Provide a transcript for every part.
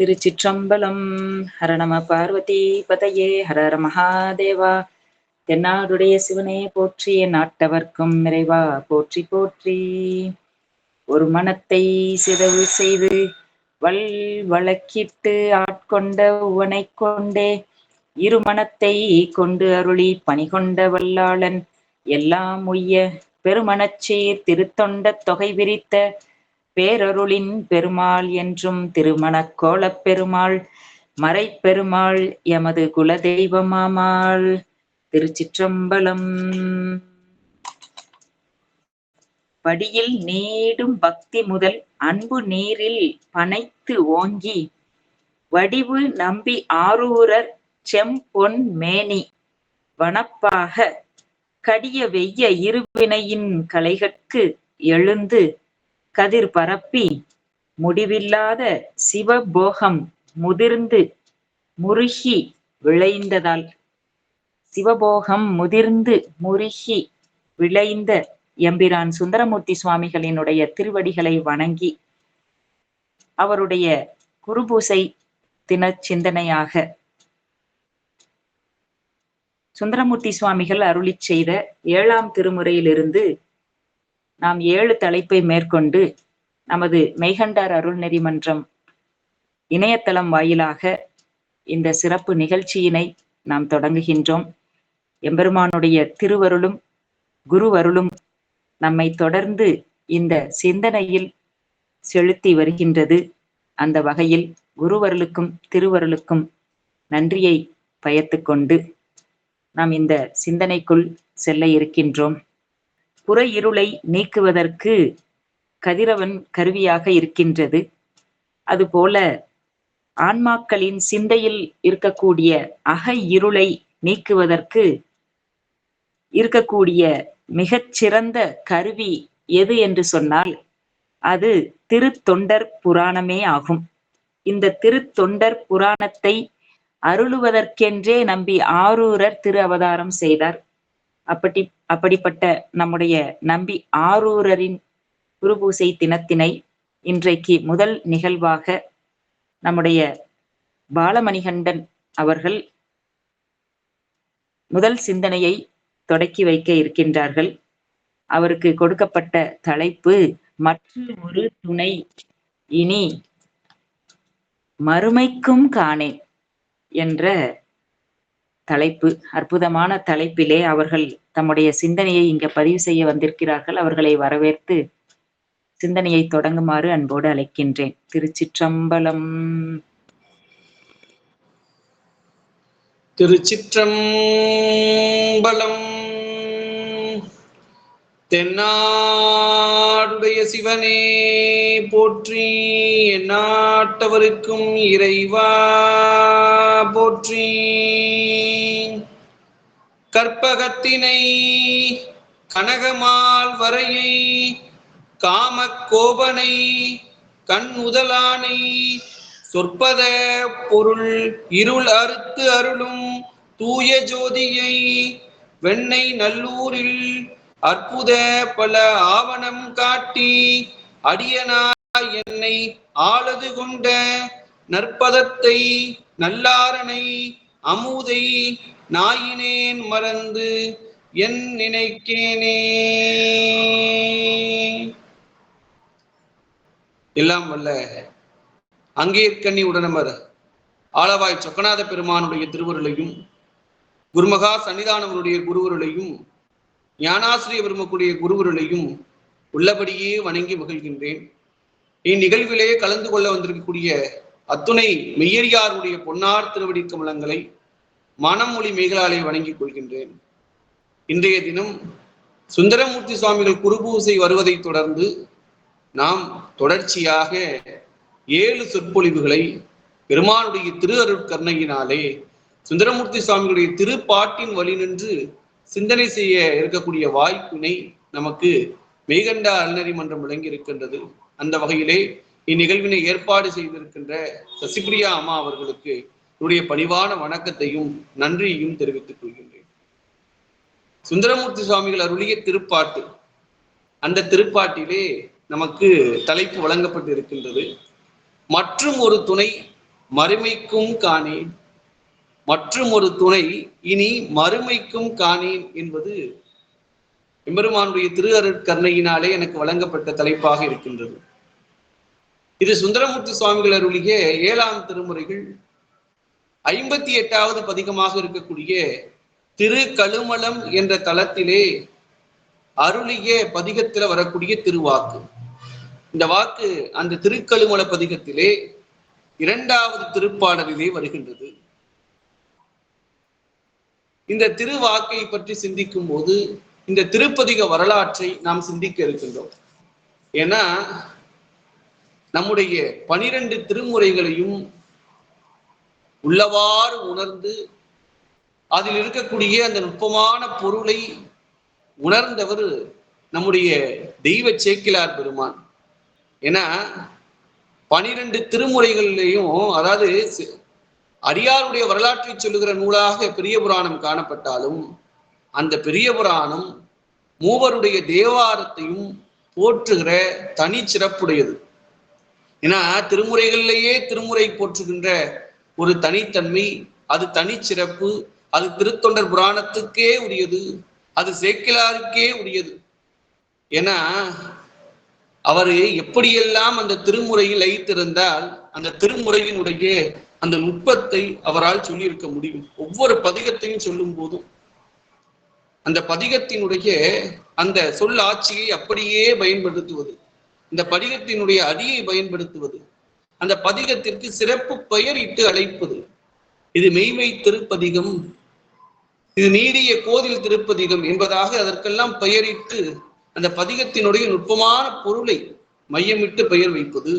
திருச்சிற்றம்பலம். ஹர நம பார்வதி பதையே ஹர ஹர மகாதேவா. தென்னாடுடைய சிவனே போற்றி, நாட்டவர்க்கும் நிறைவா போற்றி போற்றி. ஒரு மனத்தை சிதவு செய்து வல் வழக்கிட்டு ஆட்கொண்ட உவனை கொண்டே இருமனத்தை கொண்டு அருளி பணிகொண்ட வல்லாளன் எல்லாம் உய்ய பெருமனச்சீர் திருத்தொண்ட தொகை விரித்த பேரருளின் பெருமாள் என்றும் திருமணக் கோலப் பெருமாள் மறைப்பெருமாள் எமது குல தெய்வமாமாள். திருச்சிற்றம்பலம். படியில் நீடும் பக்தி முதல் அன்பு நீரில் பனைத்து ஓங்கி வடிவு நம்பி ஆரூரர் செம்பொன் மேனி வனப்பாக கடிய வெய்ய இருவினையின் கலைகட்கு எழுந்து கதிர் பரப்பி முடிவில்லாத சிவபோகம் முதிர்ந்து முருகி விளைந்ததால் சிவபோகம் முதிர்ந்து முருகி விளைந்த எம்பிரான் சுந்தரமூர்த்தி சுவாமிகளினுடைய திருவடிகளை வணங்கி அவருடைய குருபூசை தின சிந்தனையாக சுந்தரமூர்த்தி சுவாமிகள் அருளிச் செய்த 7ஆம் திருமுறையிலிருந்து நாம் 7 தலைப்பை மேற்கொண்டு நமது மெய்கண்டார் அருள்நெறி மன்றம் இணையதளம் வாயிலாக இந்த சிறப்பு நிகழ்ச்சியினை நாம் தொடங்குகின்றோம். எம்பெருமானுடைய திருவருளும் குருவருளும் நம்மை தொடர்ந்து இந்த சிந்தனையில் செலுத்தி வருகின்றது. அந்த வகையில் குருவருளுக்கும் திருவருளுக்கும் நன்றியை பயத்து கொண்டு நாம் இந்த சிந்தனைக்குள் செல்ல இருக்கின்றோம். புற இருளை நீக்குவதற்கு கதிரவன் கருவியாக இருக்கின்றது. அதுபோல ஆன்மாக்களின் சிந்தையில் இருக்கக்கூடிய அக இருளை நீக்குவதற்கு இருக்கக்கூடிய மிகச்சிறந்த கருவி எது என்று சொன்னால் அது திருத்தொண்டர் புராணமே ஆகும். இந்த திருத்தொண்டர் புராணத்தை அருளுவதற்கென்றே நம்பி ஆரூரர் திரு அவதாரம் செய்தார். அப்படிப்பட்ட நம்முடைய நம்பி ஆரூரரின் குருபூசை தினத்தினை இன்றைக்கு முதல் நிகழ்வாக நம்முடைய பாலமணிகண்டன் அவர்கள் முதல் சிந்தனையை தொடக்கி வைக்க இருக்கின்றார்கள். அவருக்கு கொடுக்கப்பட்ட தலைப்பு மற்ற ஒரு துணை இனி மறுமைக்கும் காணேன் என்ற தலைப்பு. அற்புதமான தலைப்பிலே அவர்கள் தம்முடைய சிந்தனையை இங்க பதிவு செய்ய வந்திருக்கிறார்கள். அவர்களை வரவேற்று சிந்தனையை தொடங்குமாறு அன்போடு அழைக்கின்றேன். திருச்சிற்றம்பலம். திருச்சிற்றம்பலம். தென்னாடுடைய சிவனே போற்றி, எந்நாட்டவருக்கும் இறைவா போற்றி. கற்பகத்தினை கனகமால் வரையை காமக் கோபனை கண் முதலானை சொற்பத பொருள் இருள் அறுத்து அருளும் தூய ஜோதியை வெண்ணை நல்லூரில் அற்புத பல ஆவணம் காட்டி அடியனாய் என்னை ஆளது கொண்ட நற்பதத்தை நல்லாரனை அமுதை நாயினேன் மறந்து என் நினைக்கேனே. எல்லாம் வல்ல அங்கேற்கண்ணி உடனமர் ஆளவாய் சொக்கநாத பெருமானுடைய திருவருளையும் குருமகா சன்னிதானவருடைய குருவருளையும் ஞானாசிரிய பெருமக்குடைய குருவருளையும் உள்ளபடியே வணங்கி மகிழ்கின்றேன். இந்நிகழ்விலே கலந்து கொள்ள வந்திருக்கக்கூடிய அத்துணை மெய்யறியாருடைய பொன்னார் திருவடி கமலங்களை மனம் மொழி மேகலாலே வணங்கிக் கொள்கின்றேன். இன்றைய தினம் சுந்தரமூர்த்தி சுவாமிகள் குருபூசை வருவதை தொடர்ந்து நாம் தொடர்ச்சியாக 7 சொற்பொழிவுகளை பெருமானுடைய திரு அருட்கருணையினாலே சுந்தரமூர்த்தி சுவாமிகளுடைய திருப்பாட்டின் வழி நின்று சிந்தனை செய்ய இருக்கக்கூடிய வாய்ப்பினை நமக்கு மெய்கண்டா அருள்நெறி மன்றம் வழங்கி இருக்கின்றது. அந்த வகையிலே இந்நிகழ்வினை ஏற்பாடு செய்திருக்கின்ற சசிபிரியா அம்மா அவர்களுக்கு என்னுடைய பணிவான வணக்கத்தையும் நன்றியையும் தெரிவித்துக் கொள்கின்றேன். சுந்தரமூர்த்தி சுவாமிகள் அருளிய திருப்பாட்டு, அந்த திருப்பாட்டிலே நமக்கு தலைப்பு வழங்கப்பட்டு இருக்கின்றது மற்றும் ஒரு துணை மறுமைக்கும் காணேன், மற்றும் ஒரு துணை இனி மறுமைக்கும் காணேன் என்பது எம்பெருமானுடைய திரு அருட்கருணையினாலே எனக்கு வழங்கப்பட்ட தலைப்பாக இருக்கின்றது. இது சுந்தரமூர்த்தி சுவாமிகள் அருளிய 7ஆம் திருமுறைகள் 58வது பதிகமாக இருக்கக்கூடிய திரு கழுமலம் என்ற தலத்திலே அருளிய பதிகத்தில் வரக்கூடிய திருவாக்கு. இந்த வாக்கு அந்த திருக்கழுமல பதிகத்திலே 2வது திருப்பாடலிலே வருகின்றது. இந்த திருவாக்கை பற்றி சிந்திக்கும் போது இந்த திருப்பதிக வரலாற்றை நாம் சிந்திக்க இருக்கின்றோம். ஏன்னா நம்முடைய 12 திருமுறைகளையும் உள்ளவாறு உணர்ந்து அதில் இருக்கக்கூடிய அந்த நுட்பமான பொருளை உணர்ந்தவர் நம்முடைய தெய்வ சேக்கிழார் பெருமான். ஏன்னா 12 திருமுறைகளிலேயும், அதாவது அடியாருடைய வரலாற்றை சொல்லுகிற நூலாக பெரிய புராணம் காணப்பட்டாலும் அந்த பெரிய புராணம் மூவருடைய தேவாரத்தையும் போற்றுகிற தனி சிறப்புடையது. ஏன்னா திருமுறைகளிலேயே திருமுறை போற்றுகின்ற ஒரு தனித்தன்மை, அது தனி சிறப்பு, அது திருத்தொண்டர் புராணத்துக்கே உரியது, அது சேக்கிழாருக்கே உரியது. ஏன்னா அவர் எப்படியெல்லாம் அந்த திருமுறையில் லயித்திருந்தால் அந்த திருமுறையினுடைய அந்த நுட்பத்தை அவரால் சொல்லியிருக்க முடியும். ஒவ்வொரு பதிகத்தையும் சொல்லும் போதும் அந்த பதிகத்தினுடைய அந்த சொல் ஆட்சியை அப்படியே பயன்படுத்துவது, இந்த பதிகத்தினுடைய அடியை பயன்படுத்துவது, அந்த பதிகத்திற்கு சிறப்பு பெயர் இட்டு அழைப்பது. இது மெய்மை திருப்பதிகம், இது நீடிய கோதில் திருப்பதிகம் என்பதாக அதற்கெல்லாம் பெயரிட்டு அந்த பதிகத்தினுடைய நுட்பமான பொருளை மையமிட்டு பெயர் வைப்பது,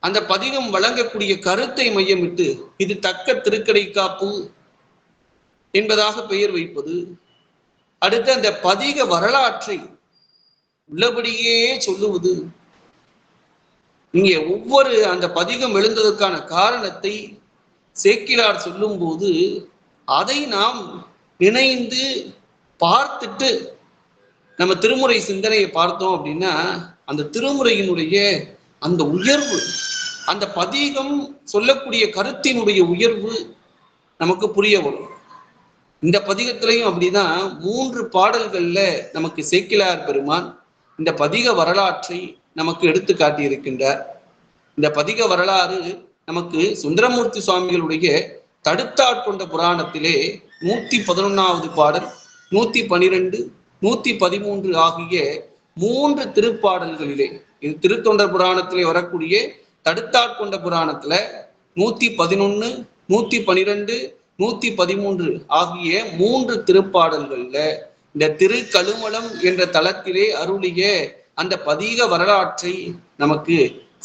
அந்த பதிகம் வழங்கக்கூடிய கருத்தை மையமிட்டு இது தக்க திருக்கடை காப்பு என்பதாக பெயர் வைப்பது. அடுத்து அந்த பதிக வரலாற்றை உள்ளபடியே சொல்லுவது. இங்கே ஒவ்வொரு அந்த பதிகம் எழுந்ததற்கான காரணத்தை சேக்கிழார் சொல்லும் போது அதை நாம் நினைந்து பார்த்துட்டு நம்ம திருமுறை சிந்தனையை பார்த்தோம் அப்படின்னா அந்த திருமுறையினுடைய அந்த உயர்வு, அந்த பதிகம் சொல்லக்கூடிய கருத்தினுடைய உயர்வு நமக்கு புரிய வரும். இந்த பதிகத்திலையும் அப்படிதான் 3 பாடல்கள்ல நமக்கு சேக்கிழார் பெருமான் இந்த பதிக வரலாற்றை நமக்கு எடுத்து காட்டியிருக்கின்றார். இந்த பதிக வரலாறு நமக்கு சுந்தரமூர்த்தி சுவாமிகளுடைய தடுத்தாட்கொண்ட புராணத்திலே 111வது பாடல், 112, 113 ஆகிய 3 திருப்பாடல்களிலே, இது திருத்தொண்டர் புராணத்திலே வரக்கூடிய தடுத்தாட்கொண்ட புராணத்துல 111, 112, 113 ஆகிய 3 திருப்பாடல்கள்ல இந்த திருக்கழுமலம் என்ற தலத்திலே அருளிய அந்த பதிக வரலாற்றை நமக்கு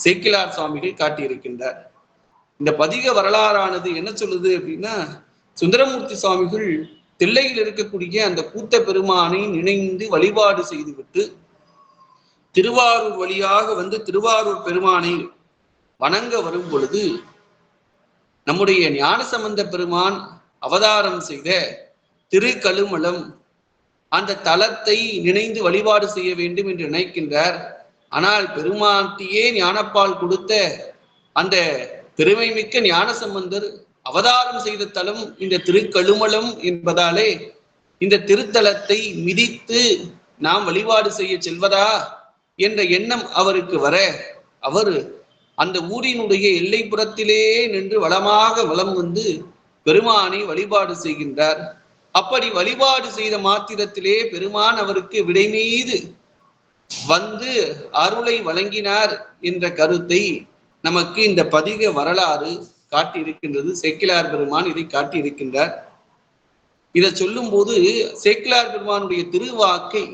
சேக்கிழார் சுவாமிகள் காட்டியிருக்கின்றார். இந்த பதிக வரலாறானது என்ன சொல்லுது அப்படின்னா, சுந்தரமூர்த்தி சுவாமிகள் தில்லையில் இருக்கக்கூடிய அந்த கூத்த பெருமானை நினைந்து வழிபாடு செய்துவிட்டு திருவாரூர் வழியாக வந்து திருவாரூர் பெருமானை வணங்க வரும் பொழுது நம்முடைய ஞானசம்பந்த பெருமான் அவதாரம் செய்த திருக்கழுமலம் அந்த தலத்தை நினைந்து வழிபாடு செய்ய வேண்டும் என்று நினைக்கின்றார். ஆனால் பெருமாட்டியே ஞானப்பால் கொடுத்த அந்த பெருமை மிக்க ஞானசம்பந்தர் அவதாரம் செய்த தலம் இந்த திருக்கழுமலம் என்பதாலே இந்த திருத்தலத்தை மிதித்து நாம் வழிபாடு செய்ய செல்வதா என்ற எண்ணம் அவருக்கு வர, அவர் அந்த ஊரினுடைய எல்லைப்புறத்திலே நின்று வளமாக வலம் வந்து பெருமானை வழிபாடு செய்கின்றார். அப்படி வழிபாடு செய்த மாத்திரத்திலே பெருமான் அவருக்கு விடை மீது வந்து அருளை வழங்கினார் என்ற கருத்தை நமக்கு இந்த பதிக வரலாறு காட்டியிருக்கின்றது. சேக்கிழார் பெருமான் இதை காட்டியிருக்கின்றார். இதை சொல்லும் போது சேக்கிழார் பெருமானுடைய திருவாக்கை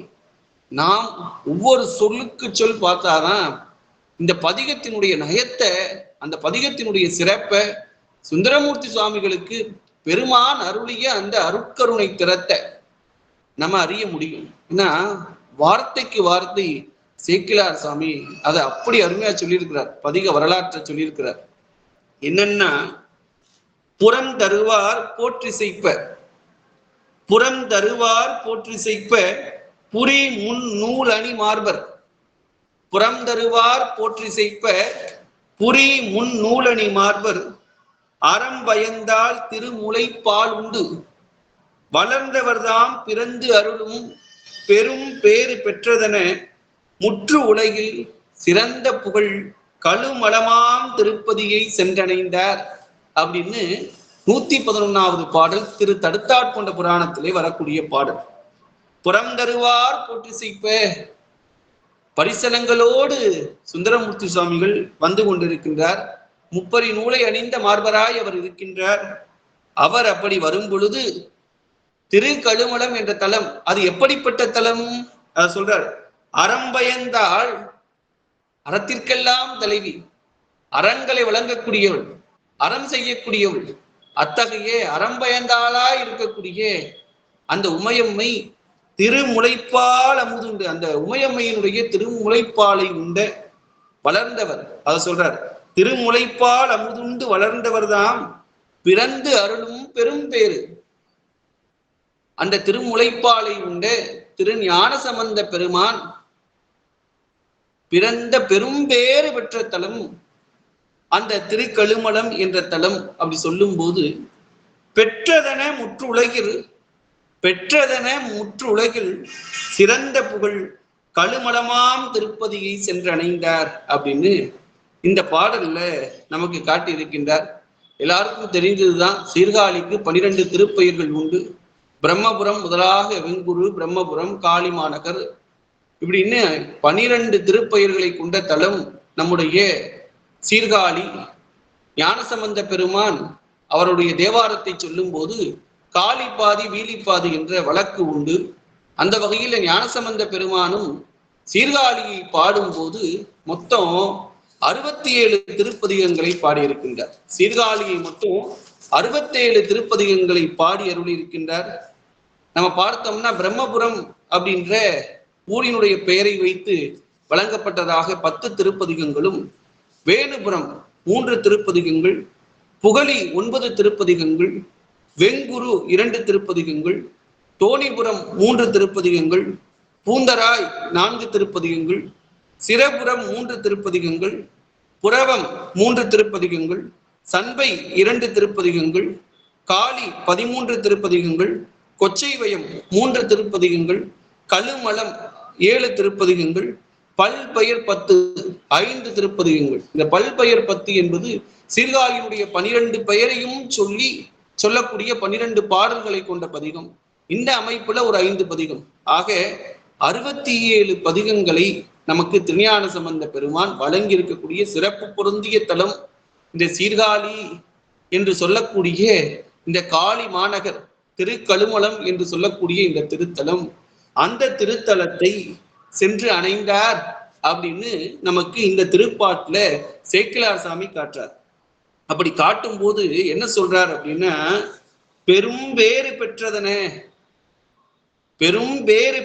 நாம் ஒவ்வொரு சொல்லுக்கு சொல் பார்த்தாதான் இந்த பதிகத்தினுடைய நயத்தை, அந்த பதிகத்தினுடைய சிறப்பை, சுந்தரமூர்த்தி சுவாமிகளுக்கு பெருமான் அருளிய அந்த அருட்கருணை திறத்தை நம்ம அறிய முடியும். ஏன்னா வார்த்தைக்கு வார்த்தை சேக்கிழார் சாமி அதை அப்படி அருமையா சொல்லியிருக்கிறார். பதிக வரலாற்றை சொல்லியிருக்கிறார். என்னன்னா, புறந்தருவார் போற்றிசைப்ப, புறந்தருவார் போற்றிசைப்ப புரி முன் நூல் அணி மார்பர், புறந்தருவார் போற்றிசைப்ப புரி முன் நூலணி மார்பர் அறம் பயந்தால் திருமுலைப்பால் உண்டு வளர்ந்தவர்தாம் பிறந்து அருளும் பெரும் பேறு பெற்றதென முற்று உலகில் சிறந்த புகழ் கழுமலமாம் திருப்பதியை சென்றடைந்தார் அப்படின்னு 111வது பாடல் திரு தடுத்தாட்கொண்ட புராணத்திலே வரக்கூடிய பாடல். புறம் தருவார் போற்றிசைப்ப பரிசலங்களோடு சுந்தரமூர்த்தி சுவாமிகள் வந்து கொண்டிருக்கின்றார். முப்பரி நூலை அணிந்த மார்பராய் அவர் இருக்கின்றார். அவர் அப்படி வரும் பொழுது திரு கழுமலம் என்ற தலம், அது எப்படிப்பட்ட தலம்? அதை சொல்றார். அறம் பயந்தாள், அறத்திற்கெல்லாம் தலைவி, அறங்களை வழங்கக்கூடியவள், அறம் செய்யக்கூடியவள், அத்தகைய அறம் பயந்தாளா இருக்கக்கூடிய அந்த உமையம்மை திருமுலைப்பால் அமுதுண்டு, அந்த உமையம்மையினுடைய திருமுலைப்பாலை உண்ட வளர்ந்தவர். அதை சொல்றார். திருமுலைப்பால் அமுதுண்டு வளர்ந்தவர் தான் பிறந்து அருளும் பெரும் பேரு. அந்த திருமுலைப்பாலை உண்ட திரு ஞானசம்பந்த பெருமான் பிறந்த பெரும் பேறு பெற்ற தலம் அந்த திருக்கழுமலம் என்ற தலம். அப்படி சொல்லும் போது பெற்றதென முற்று உலகில் சிறந்த புகழ் கழுமலமாம் திருப்பதியை சென்று அணைந்தார் அப்படின்னு இந்த பாடல்ல நமக்கு காட்டி இருக்கின்றார். எல்லாருக்கும் தெரிந்ததுதான், சீர்காழிக்கு 12 திருப்பெயர்கள் உண்டு. பிரம்மபுரம் முதலாக வெங்குரு, பிரம்மபுரம், காளி மாநகர், இப்படின்னு 12 திருப்பெயர்களை கொண்ட தலம் நம்முடைய சீர்காழி. ஞானசம்பந்த பெருமான் அவருடைய தேவாரத்தை சொல்லும் போது காளிப்பாதி வீலிப்பாதி என்ற வழக்கு உண்டு. அந்த வகையில் ஞானசம்பந்த பெருமானும் சீர்காழியை பாடும்போது மொத்தம் 67 திருப்பதிகங்களை பாடியிருக்கின்றார். சீர்காழியை மட்டும் 67 திருப்பதிகங்களை பாடி அருளி இருக்கின்றார். நம்ம பார்த்தோம்னா பிரம்மபுரம் அப்படின்ற ஊரினுடைய பெயரை வைத்து வழங்கப்பட்டதாக 10 திருப்பதிகங்களும், வேணுபுரம் 3 திருப்பதிகங்கள், புகழி 9 திருப்பதிகங்கள், வெங்குரு 2 திருப்பதிகங்கள், தோணிபுரம் 3 திருப்பதிகங்கள், பூந்தராய் 4 திருப்பதிகங்கள், சிரபுரம் 3 திருப்பதிகங்கள், புரவம் 3 திருப்பதிகங்கள், சண்பை 2 திருப்பதிகங்கள், காளி 13 திருப்பதிகங்கள், கொச்சைவயம் 3 திருப்பதிகங்கள், கழுமலம் 7 திருப்பதிகங்கள், பல்பெயர் 10 5 திருப்பதிகங்கள். இந்த பல்பெயர் 10 என்பது சீர்காழியுடைய 12 பெயரையும் சொல்லக்கூடிய 12 பாடல்களை கொண்ட பதிகம். இந்த அமைப்புல ஒரு 5 பதிகம், ஆக 67 பதிகங்களை நமக்கு திருஞான சம்பந்த பெருமான் வழங்கி இருக்கக்கூடிய சிறப்பு பொருந்திய தலம் இந்த சீர்காழி என்று சொல்லக்கூடிய இந்த காளி மாநகர் திருக்கழுமலம் என்று சொல்லக்கூடிய இந்த திருத்தலம். அந்த திருத்தலத்தை சென்று அணைந்தார் அப்படின்னு நமக்கு இந்த திருப்பாட்டுல சேக்கிழார் சாமி காட்டுறார். அப்படி காட்டும் போது என்ன சொல்றார் அப்படின்னா, பெரும் பேறு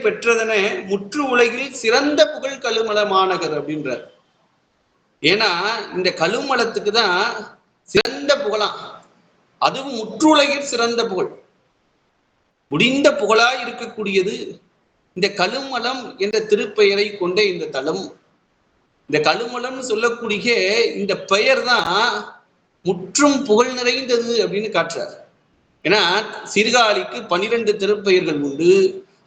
பெற்றதன முற்று உலகில் சிறந்த புகழ் கழுமல மாநகர் அப்படின்றார். ஏன்னா இந்த கழுமலத்துக்கு தான் சிறந்த புகழாம், அதுவும் முற்றுலகில் சிறந்த புகழ், முடிந்த புகழாய் இருக்கக்கூடியது இந்த கழுமலம் என்ற திருப்பெயரை கொண்ட இந்த தலம். இந்த கழுமலம் சொல்லக்கூடிய இந்த பெயர் தான் முற்றும் புகழ் நிறைந்தது அப்படின்னு காட்டுறார். ஏன்னா சீர்காழிக்கு 12 திருப்பெயர்கள் உண்டு.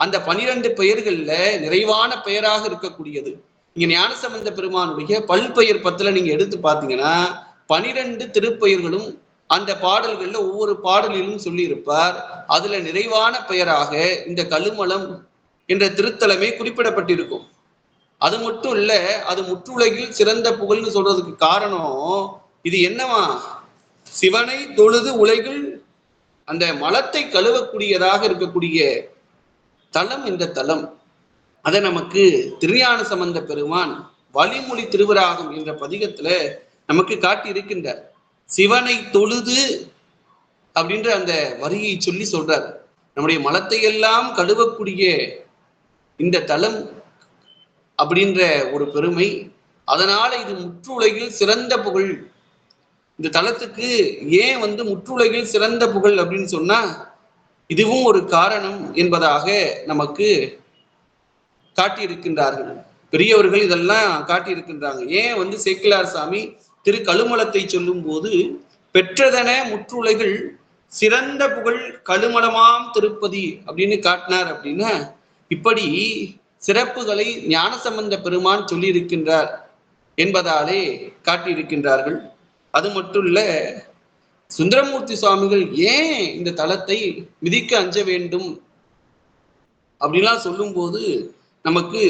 அந்த 12 பெயர்கள்ல நிறைவான பெயராக இருக்கக்கூடியது இங்க ஞானசம்பந்த பெருமானுடைய பல்பெயர் 10ல நீங்க எடுத்து பார்த்தீங்கன்னா 12 திருப்பெயர்களும் அந்த பாடல்கள்ல ஒவ்வொரு பாடலிலும் சொல்லி இருப்பார். அதுல நிறைவான பெயராக இந்த கழுமலம் என்ற திருத்தலமே குறிப்பிடப்பட்டிருக்கும். அது மட்டும் இல்ல, அது முற்றுலகில் சிறந்த புகழ்னு சொல்றதுக்கு காரணம் இது என்னவா, சிவனை தொழுது உலகில் அந்த மலத்தை கழுவக்கூடியதாக இருக்கக்கூடிய தலம் இந்த தலம். அதை நமக்கு திருஞான சம்பந்த பெருமான் வழிமொழி திருவராகம் என்ற பதிகத்துல நமக்கு காட்டி இருக்கின்றார். சிவனை தொழுது அப்படின்ற அந்த வரியை சொல்லி சொல்றார். நம்முடைய மலத்தை எல்லாம் கழுவக்கூடிய இந்த தலம் அப்படின்ற ஒரு பெருமை. அதனால இது முற்றுலகில் சிறந்த புகழ். இந்த தலத்துக்கு ஏன் முற்றுலகில் சிறந்த புகழ் அப்படின்னு சொன்னா இதுவும் ஒரு காரணம் என்பதாக நமக்கு காட்டியிருக்கின்றார்கள் பெரியவர்கள். இதெல்லாம் காட்டியிருக்கின்றாங்க. ஏன் சேக்கிழார் சாமி திரு கழுமலத்தை சொல்லும் போது பெற்றதென முற்றுலகில் சிறந்த புகழ் கழுமலமாம் திருப்பதி அப்படின்னு காட்டினார். அப்படின்னா இப்படி சிறப்புகளை ஞானசம்பந்த பெருமான் சொல்லியிருக்கின்றார் என்பதாலே காட்டியிருக்கின்றார்கள். அது மட்டும் இல்ல, சுந்தரமூர்த்தி சுவாமிகள் ஏன் இந்த தலத்தை மிதிக்க அஞ்ச வேண்டும் அப்படின்லாம் சொல்லும் போது நமக்கு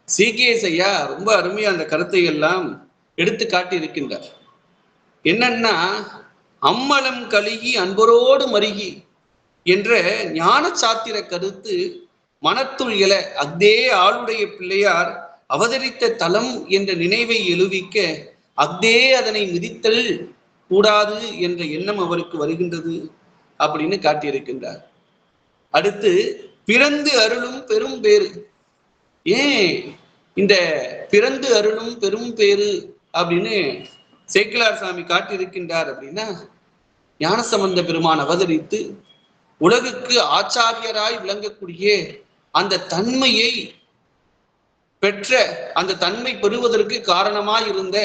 CKS ஐயா ரொம்ப அருமையா அந்த கருத்தை எல்லாம் எடுத்து காட்டி இருக்கின்றார். என்னன்னா, அம்மலம் கழுகி அன்பரோடு மருகி என்ற ஞான சாத்திர கருத்து மனத்துள் எழ அக்தே ஆளுடைய பிள்ளையார் அவதரித்த தலம் என்ற நினைவை எழுவிக்க அக்தே அதனை மிதித்தல் கூடாது என்ற எண்ணம் அவருக்கு வருகின்றது அப்படின்னு காட்டியிருக்கின்றார். அடுத்து, பிறந்து அருளும் பெரும் பேரு. ஏன் இந்த பிறந்து அருளும் பெரும் பேரு அப்படின்னு சேக்கிழார் சாமி காட்டியிருக்கின்றார் அப்படின்னா, ஞானசம்பந்த பெருமான் அவதரித்து உலகுக்கு ஆச்சாரியராய் விளங்கக்கூடிய அந்த தன்மையை பெற்ற, அந்த தன்மை பெறுவதற்கு காரணமாய் இருந்த,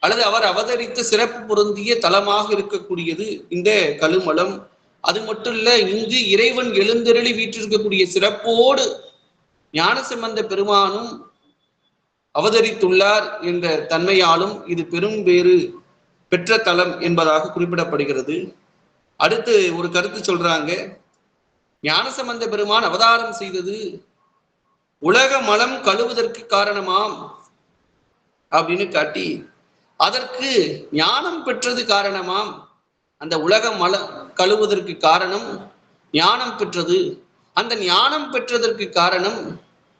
அல்லது அவர் அவதரித்து சிறப்பு பொருந்திய தலமாக இருக்கக்கூடியது இந்த கழுமலம். அது மட்டும் இல்ல, இங்கு இறைவன் எழுந்தருளி வீற்றிருக்கக்கூடிய சிறப்போடு ஞானசம்பந்த பெருமானும் அவதரித்துள்ளார் என்ற தன்மையாலும் இது பெரும் பேறு பெற்ற தலம் என்பதாக குறிப்பிடப்படுகிறது. அடுத்து ஒரு கருத்து சொல்றாங்க, ஞானசம்பந்த பெருமான் அவதாரம் செய்தது உலக மலம் கழுவதற்கு காரணமாம் அப்படின்னு காட்டி, அதற்கு ஞானம் பெற்றது காரணமாம். அந்த உலக மலம் கழுவதற்கு காரணம் ஞானம் பெற்றது. அந்த ஞானம் பெற்றதற்கு காரணம்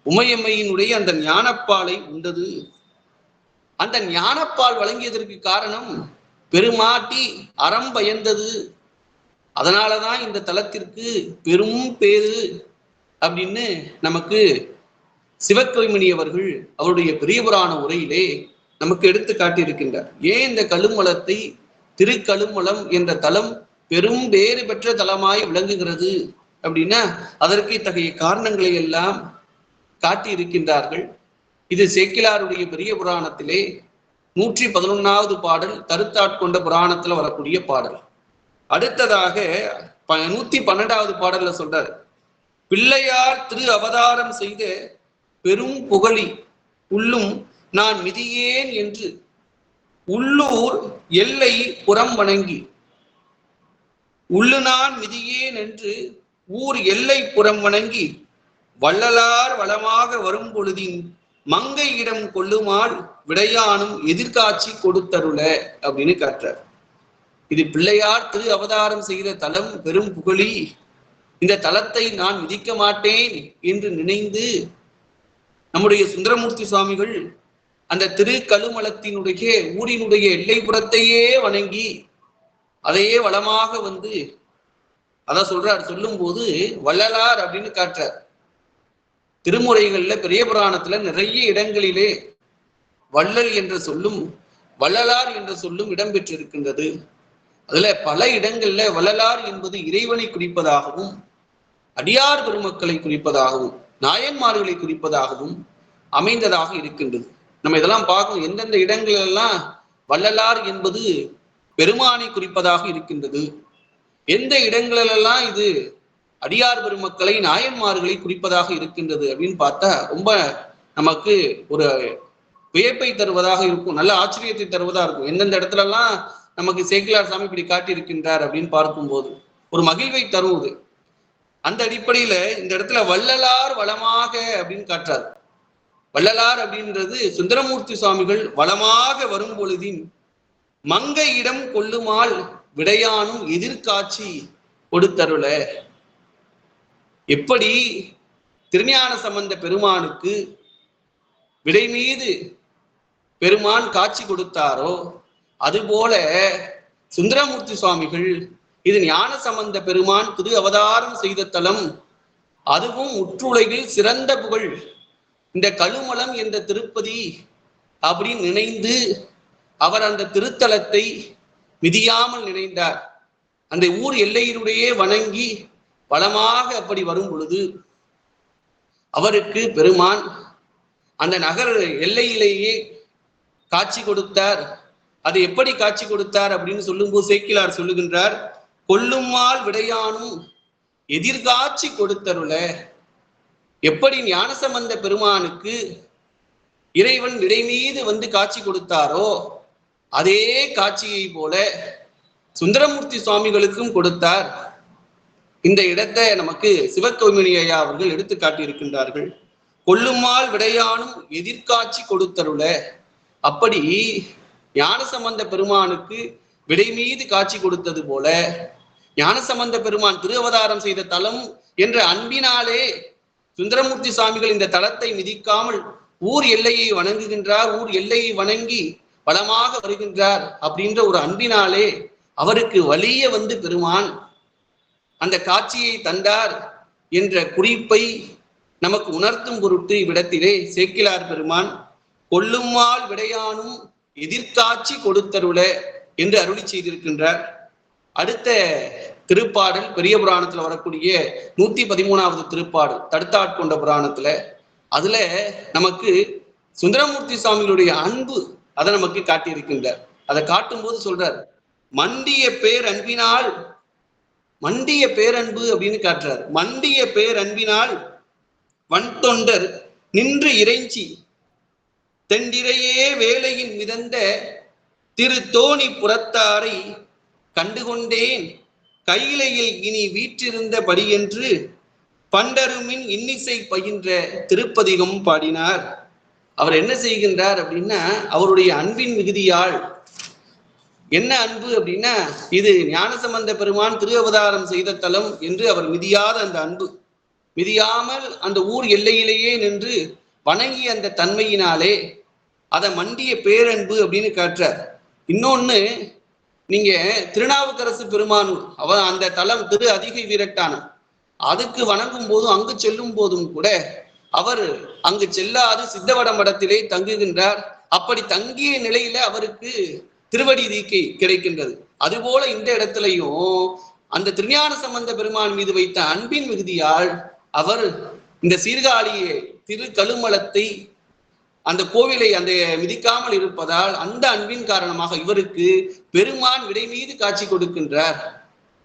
உமையம்மையினுடைய அந்த ஞானப்பாலை உண்டது. அந்த ஞானப்பால் வழங்கியதற்கு காரணம் பெருமாட்டி அறம் பயந்தது. அதனாலதான் இந்த தலத்திற்கு பெரும் பேரு அப்படின்னு நமக்கு சிவக்கவிமணி அவர்கள் அவருடைய பெரிய புராண உரையிலே நமக்கு எடுத்து காட்டியிருக்கின்றார். ஏன் இந்த கழுமலத்தை திருக்கழுமலம் என்ற தலம் பெரும் பேறு பெற்ற தலமாய் விளங்குகிறது அப்படின்னா அதற்கு இத்தகைய காரணங்களை எல்லாம் காட்டி இருக்கின்றார்கள். இது சேக்கிழாருடைய பெரிய புராணத்திலே 111வது பாடல், கருத்தாட்கொண்ட புராணத்துல வரக்கூடிய பாடல். அடுத்ததாக 112வது பாடல்ல சொல்றாரு, பிள்ளையார் திரு அவதாரம் செய்த பெரும் புகழி உள்ளும் நான் மிதியேன் என்று உள்ளூர் எல்லை புறம் வணங்கி, உள்ளு நான் மிதியேன் என்று ஊர் எல்லை புறம் வணங்கி வள்ளலார் வளமாக வரும் பொழுதின் மங்கை இடம் கொள்ளுமால் விடையானும் எதிர்காட்சி கொடுத்தருள அப்படின்னு காட்டுறார். இது பிள்ளையார் திரு அவதாரம் செய்த தலம் பெரும் புகழி. இந்த தலத்தை நான் மிதிக்க மாட்டேன் என்று நினைந்து நம்முடைய சுந்தரமூர்த்தி சுவாமிகள் அந்த திருக்கழுமலத்தினுடைய ஊரினுடைய எல்லைப்புறத்தையே வணங்கி அதையே வளமாக வந்து அதான் சொல்றார். சொல்லும் போது வள்ளலார் அப்படின்னு காட்டுறார். திருமுறைகள்ல பெரிய புராணத்துல நிறைய இடங்களிலே வள்ளல் என்ற சொல்லும் வள்ளலார் என்ற சொல்லும் இடம்பெற்றிருக்கின்றது. அதுல பல இடங்கள்ல வள்ளலார் என்பது இறைவனை குறிப்பதாகவும், அடியார் பெருமக்களை குறிப்பதாகவும், நாயன்மார்களை குறிப்பதாகவும் அமைந்ததாக இருக்கின்றது. நம்ம இதெல்லாம் பார்க்கணும். எந்தெந்த இடங்கள் எல்லாம் வள்ளலார் என்பது பெருமானை குறிப்பதாக இருக்கின்றது, எந்த இடங்களிலெல்லாம் இது அடியார் பெருமக்களை நாயன்மார்களை குறிப்பதாக இருக்கின்றது அப்படின்னு பார்த்தா ரொம்ப நமக்கு ஒரு வியப்பை தருவதாக இருக்கும், நல்ல ஆச்சரியத்தை தருவதா இருக்கும். எந்தெந்த இடத்துல எல்லாம் நமக்கு சேக்கிழார் சாமி இப்படி காட்டியிருக்கின்றார் அப்படின்னு பார்க்கும்போது ஒரு மகிழ்வை தருவது. அந்த அடிப்படையில இந்த இடத்துல வள்ளலார் வளமாக அப்படின்னு காட்டுறாரு. வள்ளலார் அப்படின்றது சுந்தரமூர்த்தி சுவாமிகள் வளமாக வரும் பொழுதின் மங்கை இடம் கொள்ளுமால் விடையானும் எதிர்காட்சி கொடுத்தருள. எப்படி திருஞான சம்பந்த பெருமானுக்கு விடை மீது பெருமான் காட்சி கொடுத்தாரோ அதுபோல சுந்தரமூர்த்தி சுவாமிகள் இது ஞான சம்பந்த பெருமான் திரு அவதாரம் செய்த தலம், அதுவும் உற்றுலகில் சிறந்த புகழ் இந்த கழுமலம் என்ற திருப்பதி அப்படின்னு நினைந்து அவர் அந்த திருத்தலத்தை மிதியாமல் நினைந்தார். அந்த ஊர் எல்லையினுடைய வணங்கி வளமாக அப்படி வரும் பொழுது அவருக்கு பெருமான் அந்த நகர் எல்லையிலேயே காட்சி கொடுத்தார். அது எப்படி காட்சி கொடுத்தார் அப்படின்னு சொல்லும்போது சேக்கிலார் சொல்லுகின்றார், கொல்லுமால் விடையானும் எதிர்காட்சி கொடுத்தருள. எப்படி ஞானசம்பந்த பெருமானுக்கு இறைவன் விடை மீது வந்து காட்சி கொடுத்தாரோ அதே காட்சியை போல சுந்தரமூர்த்தி சுவாமிகளுக்கும் கொடுத்தார். இந்த இடத்தை நமக்கு சிவகோமினி ஐயா அவர்கள் எடுத்து காட்டியிருக்கின்றார்கள். கொல்லுமால் விடையானும் எதிர்காட்சி கொடுத்தருள. அப்படி ஞானசம்பந்த பெருமானுக்கு விடை மீது காட்சி கொடுத்தது போல ஞானசம்பந்த பெருமான் திரு அவதாரம் செய்த தலம் என்ற அன்பினாலே சுந்தரமூர்த்தி சுவாமிகள் இந்த தலத்தை மிதிக்காமல் ஊர் எல்லையை வணங்குகின்றார். ஊர் எல்லையை வணங்கி வளமாக வருகின்றார் அப்படின்ற ஒரு அன்பினாலே அவருக்கு வலிய வந்து பெருமான் அந்த காட்சியை தந்தார் என்ற குறிப்பை நமக்கு உணர்த்தும் பொருட்டு இவ்விடத்திலே சேக்கிலார் பெருமான் கொல்லுமால் விடையானும் எதிர்காட்சி கொடுத்தருள என்று அருளி செய்திருக்கின்றார். அடுத்த திருப்பாடல் பெரிய புராணத்துல வரக்கூடிய 113வது திருப்பாடல் தடுத்தாட்கொண்ட புராணத்துல. அதுல நமக்கு சுந்தரமூர்த்தி சுவாமிகளுடைய அன்பு அதை நமக்கு காட்டியிருக்கின்றார். அதை காட்டும் போது சொல்றார், மண்டிய பேரன்பினால், மண்டிய பேரன்பு அப்படின்னு காட்டுறார். மண்டிய பேரன்பினால் வன்தொண்டர் நின்று இறைஞ்சி தெண்டிரையே வேலையின் மிதந்த திரு தோணி புறத்தாரை கண்டுகொண்டேன் கையிலையில் இனி வீற்றிருந்தபடி என்று பண்டருமின் இன்னிசை பயின்ற திருப்பதிகம் பாடினார். அவர் என்ன செய்கின்றார் அப்படின்னா, அவருடைய அன்பின் மிகுதியால், என்ன அன்பு அப்படின்னா, இது ஞானசம்பந்த பெருமான் திரு அவதாரம் செய்த தலம் என்று அவர் மிதியாத அந்த அன்பு, மிதியாமல் அந்த ஊர் எல்லையிலேயே நின்று வணங்கிய அந்த தன்மையினாலே அதை மண்டிய பேரன்பு அப்படின்னு காட்டுறார். இன்னொன்னு, நீங்க திருநாவுக்கரசு பெருமான் அந்த தலம் திரு அதிகை வீரட்டானம் அதுக்கு வணங்கும் போதும் அங்கு செல்லும் போதும் கூட அவர் அங்கு செல்லாது சித்தவட மடத்திலே தங்குகின்றார். அப்படி தங்கிய நிலையில அவருக்கு திருவடி தீக்கை கிடைக்கின்றது. அதுபோல இந்த இடத்திலையும் அந்த திருஞான சம்பந்த பெருமான் மீது வைத்த அன்பின் மிகுதியால் அவர் இந்த சீர்காழியை திரு கழுமலத்தை அந்த கோவிலை அந்த மிதிக்காமல் இருப்பதால் அந்த அன்பின் காரணமாக இவருக்கு பெருமான் விடை மீது காட்சி கொடுக்கின்றார்.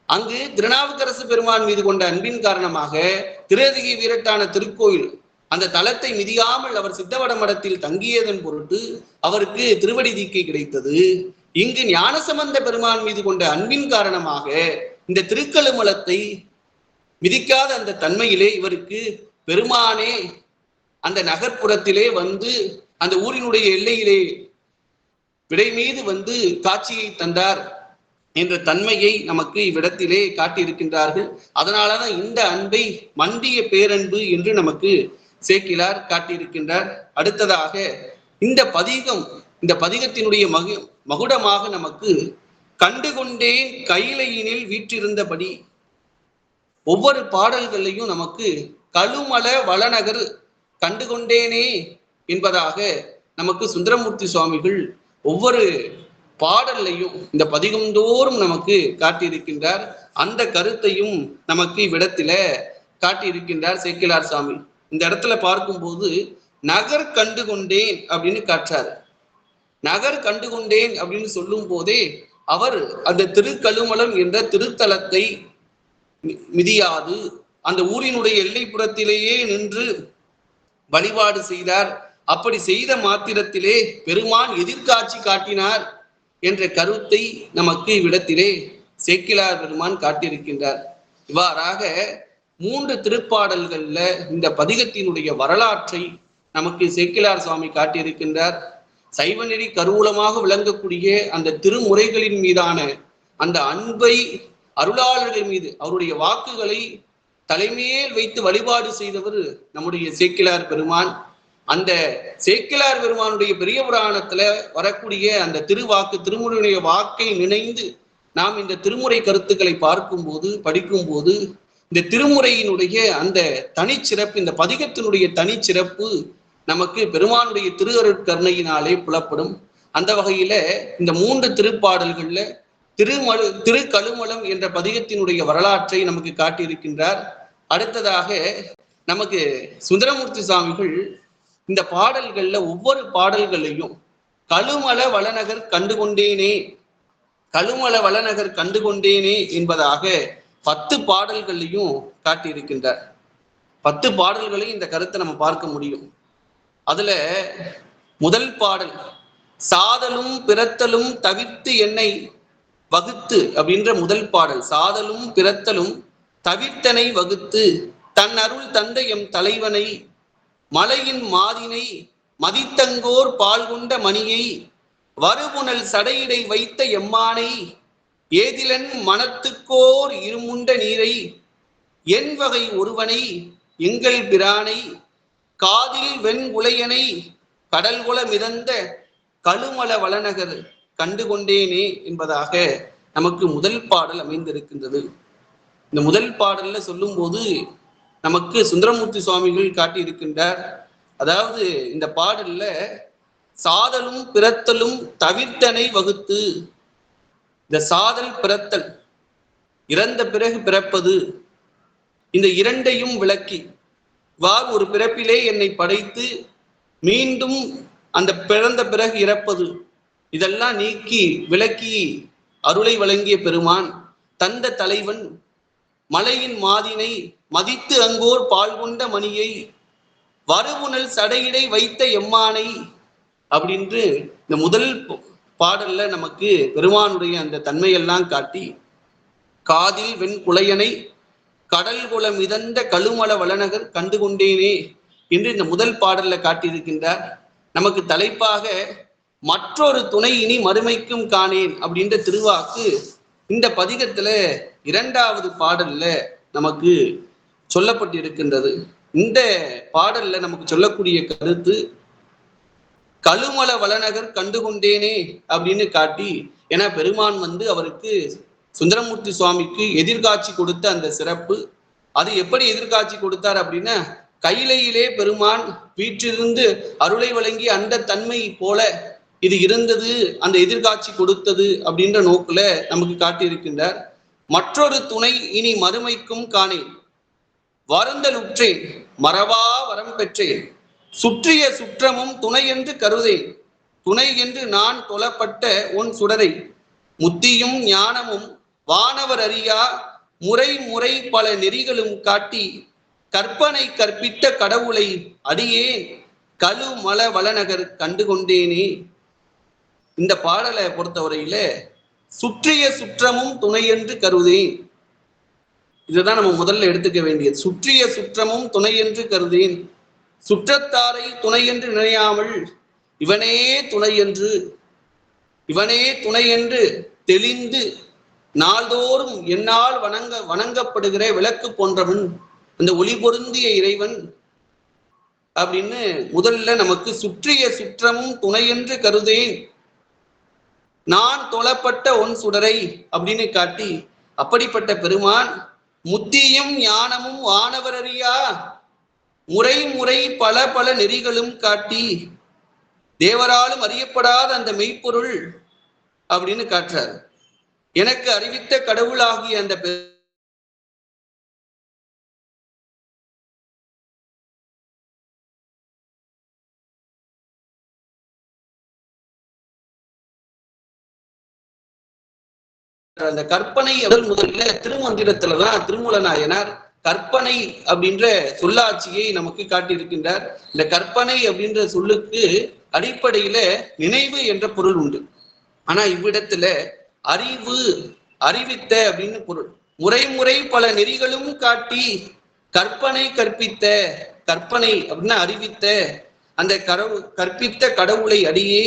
அங்கு திருநாவுக்கரசு பெருமான் மீது கொண்ட அன்பின் காரணமாக திருஅதிகை வீரட்டான திருக்கோயில் அந்த தலத்தை மிதியாமல் அவர் சித்தவட மடத்தில் தங்கியதன் பொருட்டு அவருக்கு திருவடி தீக்கை கிடைத்தது. இங்கு ஞானசம்பந்த பெருமான் மீது கொண்ட அன்பின் காரணமாக இந்த திருக்கழுமலத்தை மிதிக்காத அந்த தன்மையிலே இவருக்கு பெருமானே அந்த நகர்ப்புறத்திலே வந்து அந்த ஊரினுடைய எல்லையிலே விடை மீது வந்து காட்சியை தந்தார் என்ற தன்மையை நமக்கு இவ்விடத்திலே காட்டியிருக்கின்றார்கள். அதனாலதான் இந்த அன்பை மண்டிய பேரன்பு என்று நமக்கு சேக்கிலார் காட்டியிருக்கின்றார். அடுத்ததாக இந்த பதிகம், இந்த பதிகத்தினுடைய மகுடமாக நமக்கு கண்டுகொண்டேன் கையிலையினில் வீற்றிருந்தபடி. ஒவ்வொரு பாடல்களையும் நமக்கு கழுமல வளநகர் கண்டுகொண்டேனே என்பதாக நமக்கு சுந்தரமூர்த்தி சுவாமிகள் ஒவ்வொரு பாடல்லையும் இந்த பதிகந்தோறும் நமக்கு காட்டியிருக்கின்றார். அந்த கருத்தையும் நமக்கு இவ்விடத்தில காட்டியிருக்கின்றார் சேக்கிலார் சாமி. இந்த இடத்துல பார்க்கும்போது நகர் கண்டுகொண்டேன் அப்படின்னு காட்டுறாரு. நகர் கண்டுகொண்டேன் அப்படின்னு சொல்லும் போதே அவர் அந்த திருக்கழுமலம் என்ற திருத்தலத்தை மிதியாது அந்த ஊரினுடைய எல்லைப்புறத்திலேயே நின்று வழிபாடு செய்தார். அப்படி செய்த மாத்திரத்திலே பெருமான் எதிர்காட்சி காட்டினார் என்ற கருத்தை நமக்கு இவ்விடத்திலே சேக்கிலார் பெருமான் காட்டியிருக்கின்றார். இவ்வாறாக 3 திருப்பாடல்கள்ல இந்த பதிகத்தினுடைய வரலாற்றை நமக்கு சேக்கிலார் சுவாமி காட்டியிருக்கின்றார். சைவநெறி கருவூலமாக விளங்கக்கூடிய அந்த திருமுறைகளின் மீதான அந்த அன்பை, அருளாளர்கள் மீது அவருடைய வாக்குகளை தலைமையில் வைத்து வழிபாடு செய்தவர் நம்முடைய சேக்கிலார் பெருமான். அந்த சேக்கிலார் பெருமானுடைய பெரிய புராணத்துல வரக்கூடிய அந்த திருவாக்கு, திருமுறையுடைய வாக்கை நினைந்து நாம் இந்த திருமுறை கருத்துக்களை பார்க்கும்போது, படிக்கும்போது இந்த திருமுறையினுடைய அந்த தனிச்சிறப்பு, இந்த பதிகத்தினுடைய தனிச்சிறப்பு நமக்கு பெருமானுடைய திருஅருட்கருணையினாலே புலப்படும். அந்த வகையில இந்த 3 திருப்பாடல்கள்ல திருக்கழுமலம் என்ற பதிகத்தினுடைய வரலாற்றை நமக்கு காட்டியிருக்கின்றார். அடுத்ததாக நமக்கு சுந்தரமூர்த்தி சுவாமிகள் இந்த பாடல்கள்ல ஒவ்வொரு பாடல்களையும் கழுமல வளநகர் கண்டுகொண்டேனே, கழுமல வளநகர் கண்டுகொண்டேனே என்பதாக 10 பாடல்களையும் காட்டியிருக்கின்றார். 10 பாடல்களையும் இந்த கருத்தை நம்ம பார்க்க முடியும். அதுல முதல் பாடல் சாதலும் பிறத்தலும் தவிர்த்து என்னை வகுத்து அப்படின்ற முதல் பாடல். சாதலும் பிறத்தலும் தவிர்த்தனை வகுத்து தன் அருள் தந்தை எம் தலைவனை மலையின் மாதினை மதித்தங்கோர் பால் கொண்ட மணியை வருபுணல் சடையிடை வைத்த எம்மானை ஏதிலன் மனத்துக்கோர் இருமுண்ட நீரை என் வகை ஒருவனை எங்கள் பிரானை காதில் வெண்குலையனை கடல்குல மிதந்த கழுமல வளநகர் கண்டுகொண்டேனே என்பதாக நமக்கு முதல் பாடல் அமைந்திருக்கின்றது. இந்த முதல் பாடல்ல சொல்லும் போது நமக்கு சுந்தரமூர்த்தி சுவாமிகள் காட்டியிருக்கின்றார். அதாவது இந்த பாடல்ல சாதலும் பிறத்தலும் தவிர்த்தனை வகுத்து, இந்த சாதல் பிறத்தல், இறந்த பிறகு பிறப்பது, இந்த இரண்டையும் விளக்கி ஒரு பிறப்பிலே என்னை படைத்து மீண்டும் அந்த பிறந்த பிறகு இறப்பது, இதெல்லாம் நீக்கி விளக்கி அருளை வழங்கிய பெருமான் தந்த தலைவன் மலையின் மாதினை மதித்து அங்கோர் பால் கொண்ட மணியை வருவுணல் சடையிடை வைத்த எம்மானை அப்படின்று இந்த முதல் பாடல்ல நமக்கு பெருமானுடைய அந்த தன்மையெல்லாம் காட்டி காதில் வெண்குலையனை கடல் குல மிதந்த கழுமல வளநகர் கண்டுகொண்டேனே என்று இந்த முதல் பாடல்ல காட்டியிருக்கின்றார். நமக்கு தலைப்பாக மற்றொரு துணை இனி மறுமைக்கும் காணேன் அப்படின்ற திருவாக்கு இந்த பதிகத்துல 2வது பாடல்ல நமக்கு சொல்லப்பட்டிருக்கின்றது. இந்த பாடல்ல நமக்கு சொல்லக்கூடிய கருத்து கழுமல வளநகர் கண்டுகொண்டேனே அப்படின்னு காட்டி, ஏன்னா பெருமான் அவருக்கு சுந்தரமூர்த்தி சுவாமிக்கு எதிர்காட்சி கொடுத்த அந்த சிறப்பு, அது எப்படி எதிர்காட்சி கொடுத்தார் அப்படின்னா, கையிலையிலே பெருமான் வீற்றிருந்து அருளை வழங்கி அந்த தன்மை போல இது இருந்தது, அந்த எதிர்காட்சி கொடுத்தது அப்படின்ற நோக்குல நமக்கு காட்டியிருக்கின்றார். மற்றொரு துணை இனி மறுமைக்கும் காணேன், வருந்தல் உற்றேன் மறவா வரம் பெற்றேன், சுற்றிய சுற்றமும் துணை என்று கருதேன், துணை என்று நான் தொழப்பட்ட உன் சுடரை முத்தியும் ஞானமும் வானவர் அறியா முறை முறை பல நெறிகளும் காட்டி கற்பனை கற்பித்த கடவுளை அடியேன் கழுமல வளநகர் கண்டுகொண்டேனே. இந்த பாடலை பொறுத்தவரையில சுற்றிய சுற்றமும் துணை என்று கருதேன், இதுதான் நம்ம முதல்ல எடுத்துக்க வேண்டியது. சுற்றிய சுற்றமும் துணை என்று கருதேன், சுற்றத்தாரை துணை என்று நினையாமல் இவனே துணை என்று தெளிந்து நாள்தோறும் என்னால் வணங்கப்படுகிற விளக்கு போன்றவன் அந்த ஒளி பொருந்திய இறைவன் அப்படின்னு முதல்ல நமக்கு சுற்றிய சுற்றமும் துணை என்று கருதேன், நான் தொழப்பட்ட ஒன் சுடரை அப்படின்னு காட்டி, அப்படிப்பட்ட பெருமான் முத்தியும் ஞானமும் வானவர் அறியா முறை முறை பல பல நெறிகளும் காட்டி தேவராலும் அறியப்படாத அந்த மெய்ப்பொருள் அப்படின்னு காட்டுறார். எனக்கு அறிவித்த கடவுளாகிய அந்த அந்த கற்பனை முதல்ல திருமந்திரத்துலதான் திருமூலநாயனார் கற்பனை அப்படின்ற சொல்லாட்சியை நமக்கு காட்டியிருக்கின்றார். இந்த கற்பனை அப்படின்ற சொல்லுக்கு அடிப்படையில நினைவு என்ற பொருள் உண்டு. ஆனா இவ்விடத்துல அறிவு, அறிவித்த அப்படின்னு பொருள். முறை முறை பல நெறிகளும் காட்டி கற்பனை கற்பித்த, கற்பனை அப்படின்னா அறிவித்த அந்த கற்பித்த கடவுளை அடியே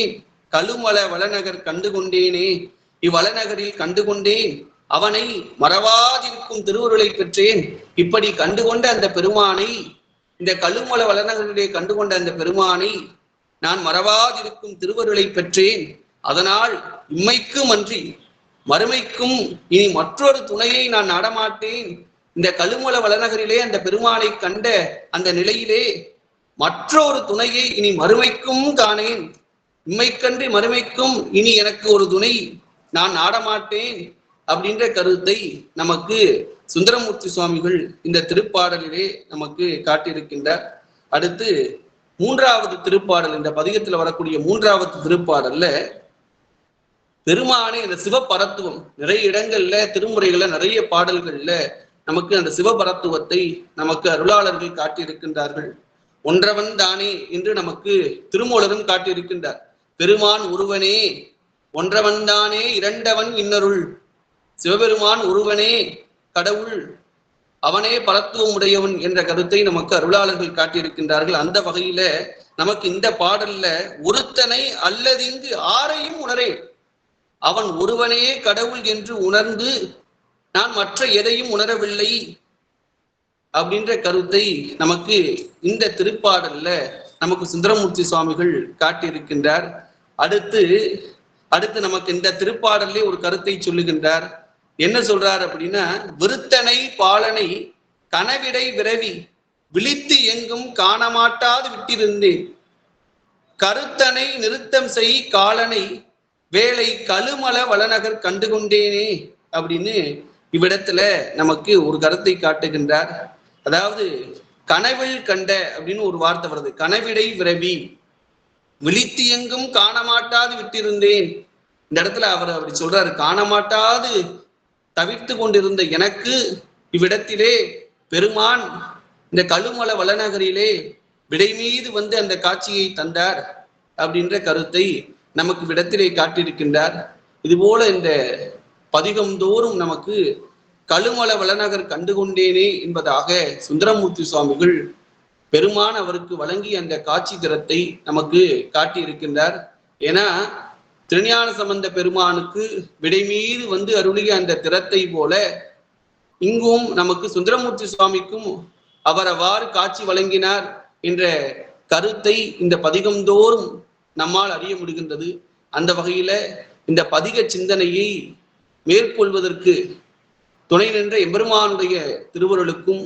கழுமல வளநகர் கண்டுகொண்டேனே, இவ்வளநகரில் கண்டுகொண்டேன், அவனை மறவாதிருக்கும் திருவருளை பெற்றேன். இப்படி கண்டுகொண்ட அந்த பெருமானை, இந்த கழுமல வளநகரிலே கண்டுகொண்ட அந்த பெருமானை நான் மறவாதிருக்கும் திருவருளை பெற்றேன். அதனால் இம்மைக்கும் அன்றி மறுமைக்கும் இனி மற்றொரு துணையை நான் நாடமாட்டேன். இந்த கழுமல வளநகரிலே அந்த பெருமானை கண்ட அந்த நிலையிலே மற்றொரு துணையை இனி மறுமைக்கும் காணேன். இம்மைக்கன்றி மறுமைக்கும் இனி எனக்கு ஒரு துணை நான் நாடமாட்டேன் அப்படின்ற கருத்தை நமக்கு சுந்தரமூர்த்தி சுவாமிகள் இந்த திருப்பாடலிலே நமக்கு காட்டியிருக்கின்றார். அடுத்து மூன்றாவது திருப்பாடல், இந்த பதிகத்துல வரக்கூடிய மூன்றாவது திருப்பாடல்ல பெருமானே இந்த சிவபரத்துவம் நிறைய இடங்கள்ல திருமுறைகள்ல நிறைய பாடல்கள்ல நமக்கு அந்த சிவபரத்துவத்தை நமக்கு அருளாளர்கள் காட்டியிருக்கின்றார்கள். ஒன்றவன் தானே என்று நமக்கு திருமூலரும் காட்டியிருக்கின்றார். பெருமான் ஒருவனே, ஒன்றவன் தானே இரண்டவன் இன்னருள். சிவபெருமான் ஒருவனே கடவுள், அவனே பரத்துவம் உடையவன் என்ற கருத்தை நமக்கு அருளாளர்கள் காட்டியிருக்கின்றார்கள். அந்த வகையில நமக்கு இந்த பாடல்ல ஒருத்தனை அல்லது இங்கு ஆரையும் உணரேன், அவன் ஒருவனே கடவுள் என்று உணர்ந்து நான் மற்ற எதையும் உணரவில்லை அப்படின்ற கருத்தை நமக்கு இந்த திருப்பாடல்ல நமக்கு சுந்தரமூர்த்தி சுவாமிகள் காட்டியிருக்கின்றார். அடுத்து நமக்கு இந்த திருப்பாடல்லே ஒரு கருத்தை சொல்லுகின்றார். என்ன சொல்றார் அப்படின்னா, விருத்தனை பாலனை கனவிடை விரவி விழித்து எங்கும் காணமாட்டாது விட்டிருந்தேன், கருத்தனை நிறுத்தம் செய் காலனை வேலை கழுமல வளநகர் கண்டுகொண்டேனே அப்படின்னு இவ்விடத்துல நமக்கு ஒரு கருத்தை காட்டுகின்றார். அதாவது கனவில் கண்ட அப்படின்னு ஒரு வார்த்தை வருது. கனவிடை விரவி விழித்து எங்கும் காணமாட்டாது விட்டிருந்தேன். இந்த இடத்துல அவர் அப்படி சொல்றாரு, காணமாட்டாது தவிர்த்து கொண்டிருந்த எனக்கு இவ்விடத்திலே பெருமான் இந்த கழுமல வளநகரிலே விடை மீது வந்து அந்த காட்சியை தந்தார் அப்படின்ற கருத்தை நமக்கு விடத்திலே காட்டியிருக்கின்றார். இதுபோல இந்த பதிகம் தோறும் நமக்கு கழுமல வளநகர் கண்டுகொண்டேனே என்பதாக சுந்தரமூர்த்தி சுவாமிகள் பெருமான் அவருக்கு வழங்கிய அந்த காட்சி திறத்தை நமக்கு காட்டியிருக்கின்றார். ஏன்னா திருஞான சம்பந்த பெருமானுக்கு விடை மீது வந்து அருளிய அந்த திறத்தை போல இங்கும் நமக்கு சுந்தரமூர்த்தி சுவாமிக்கும் அவர் அவ்வாறு காட்சி வழங்கினார் என்ற கருத்தை இந்த பதிகம் தோறும் நம்மால் அறிய முடிகின்றது. அந்த வகையில இந்த பதிக சிந்தனையை மேற்கொள்வதற்கு துணை நின்ற எம்பெருமானுடைய திருவருளுக்கும்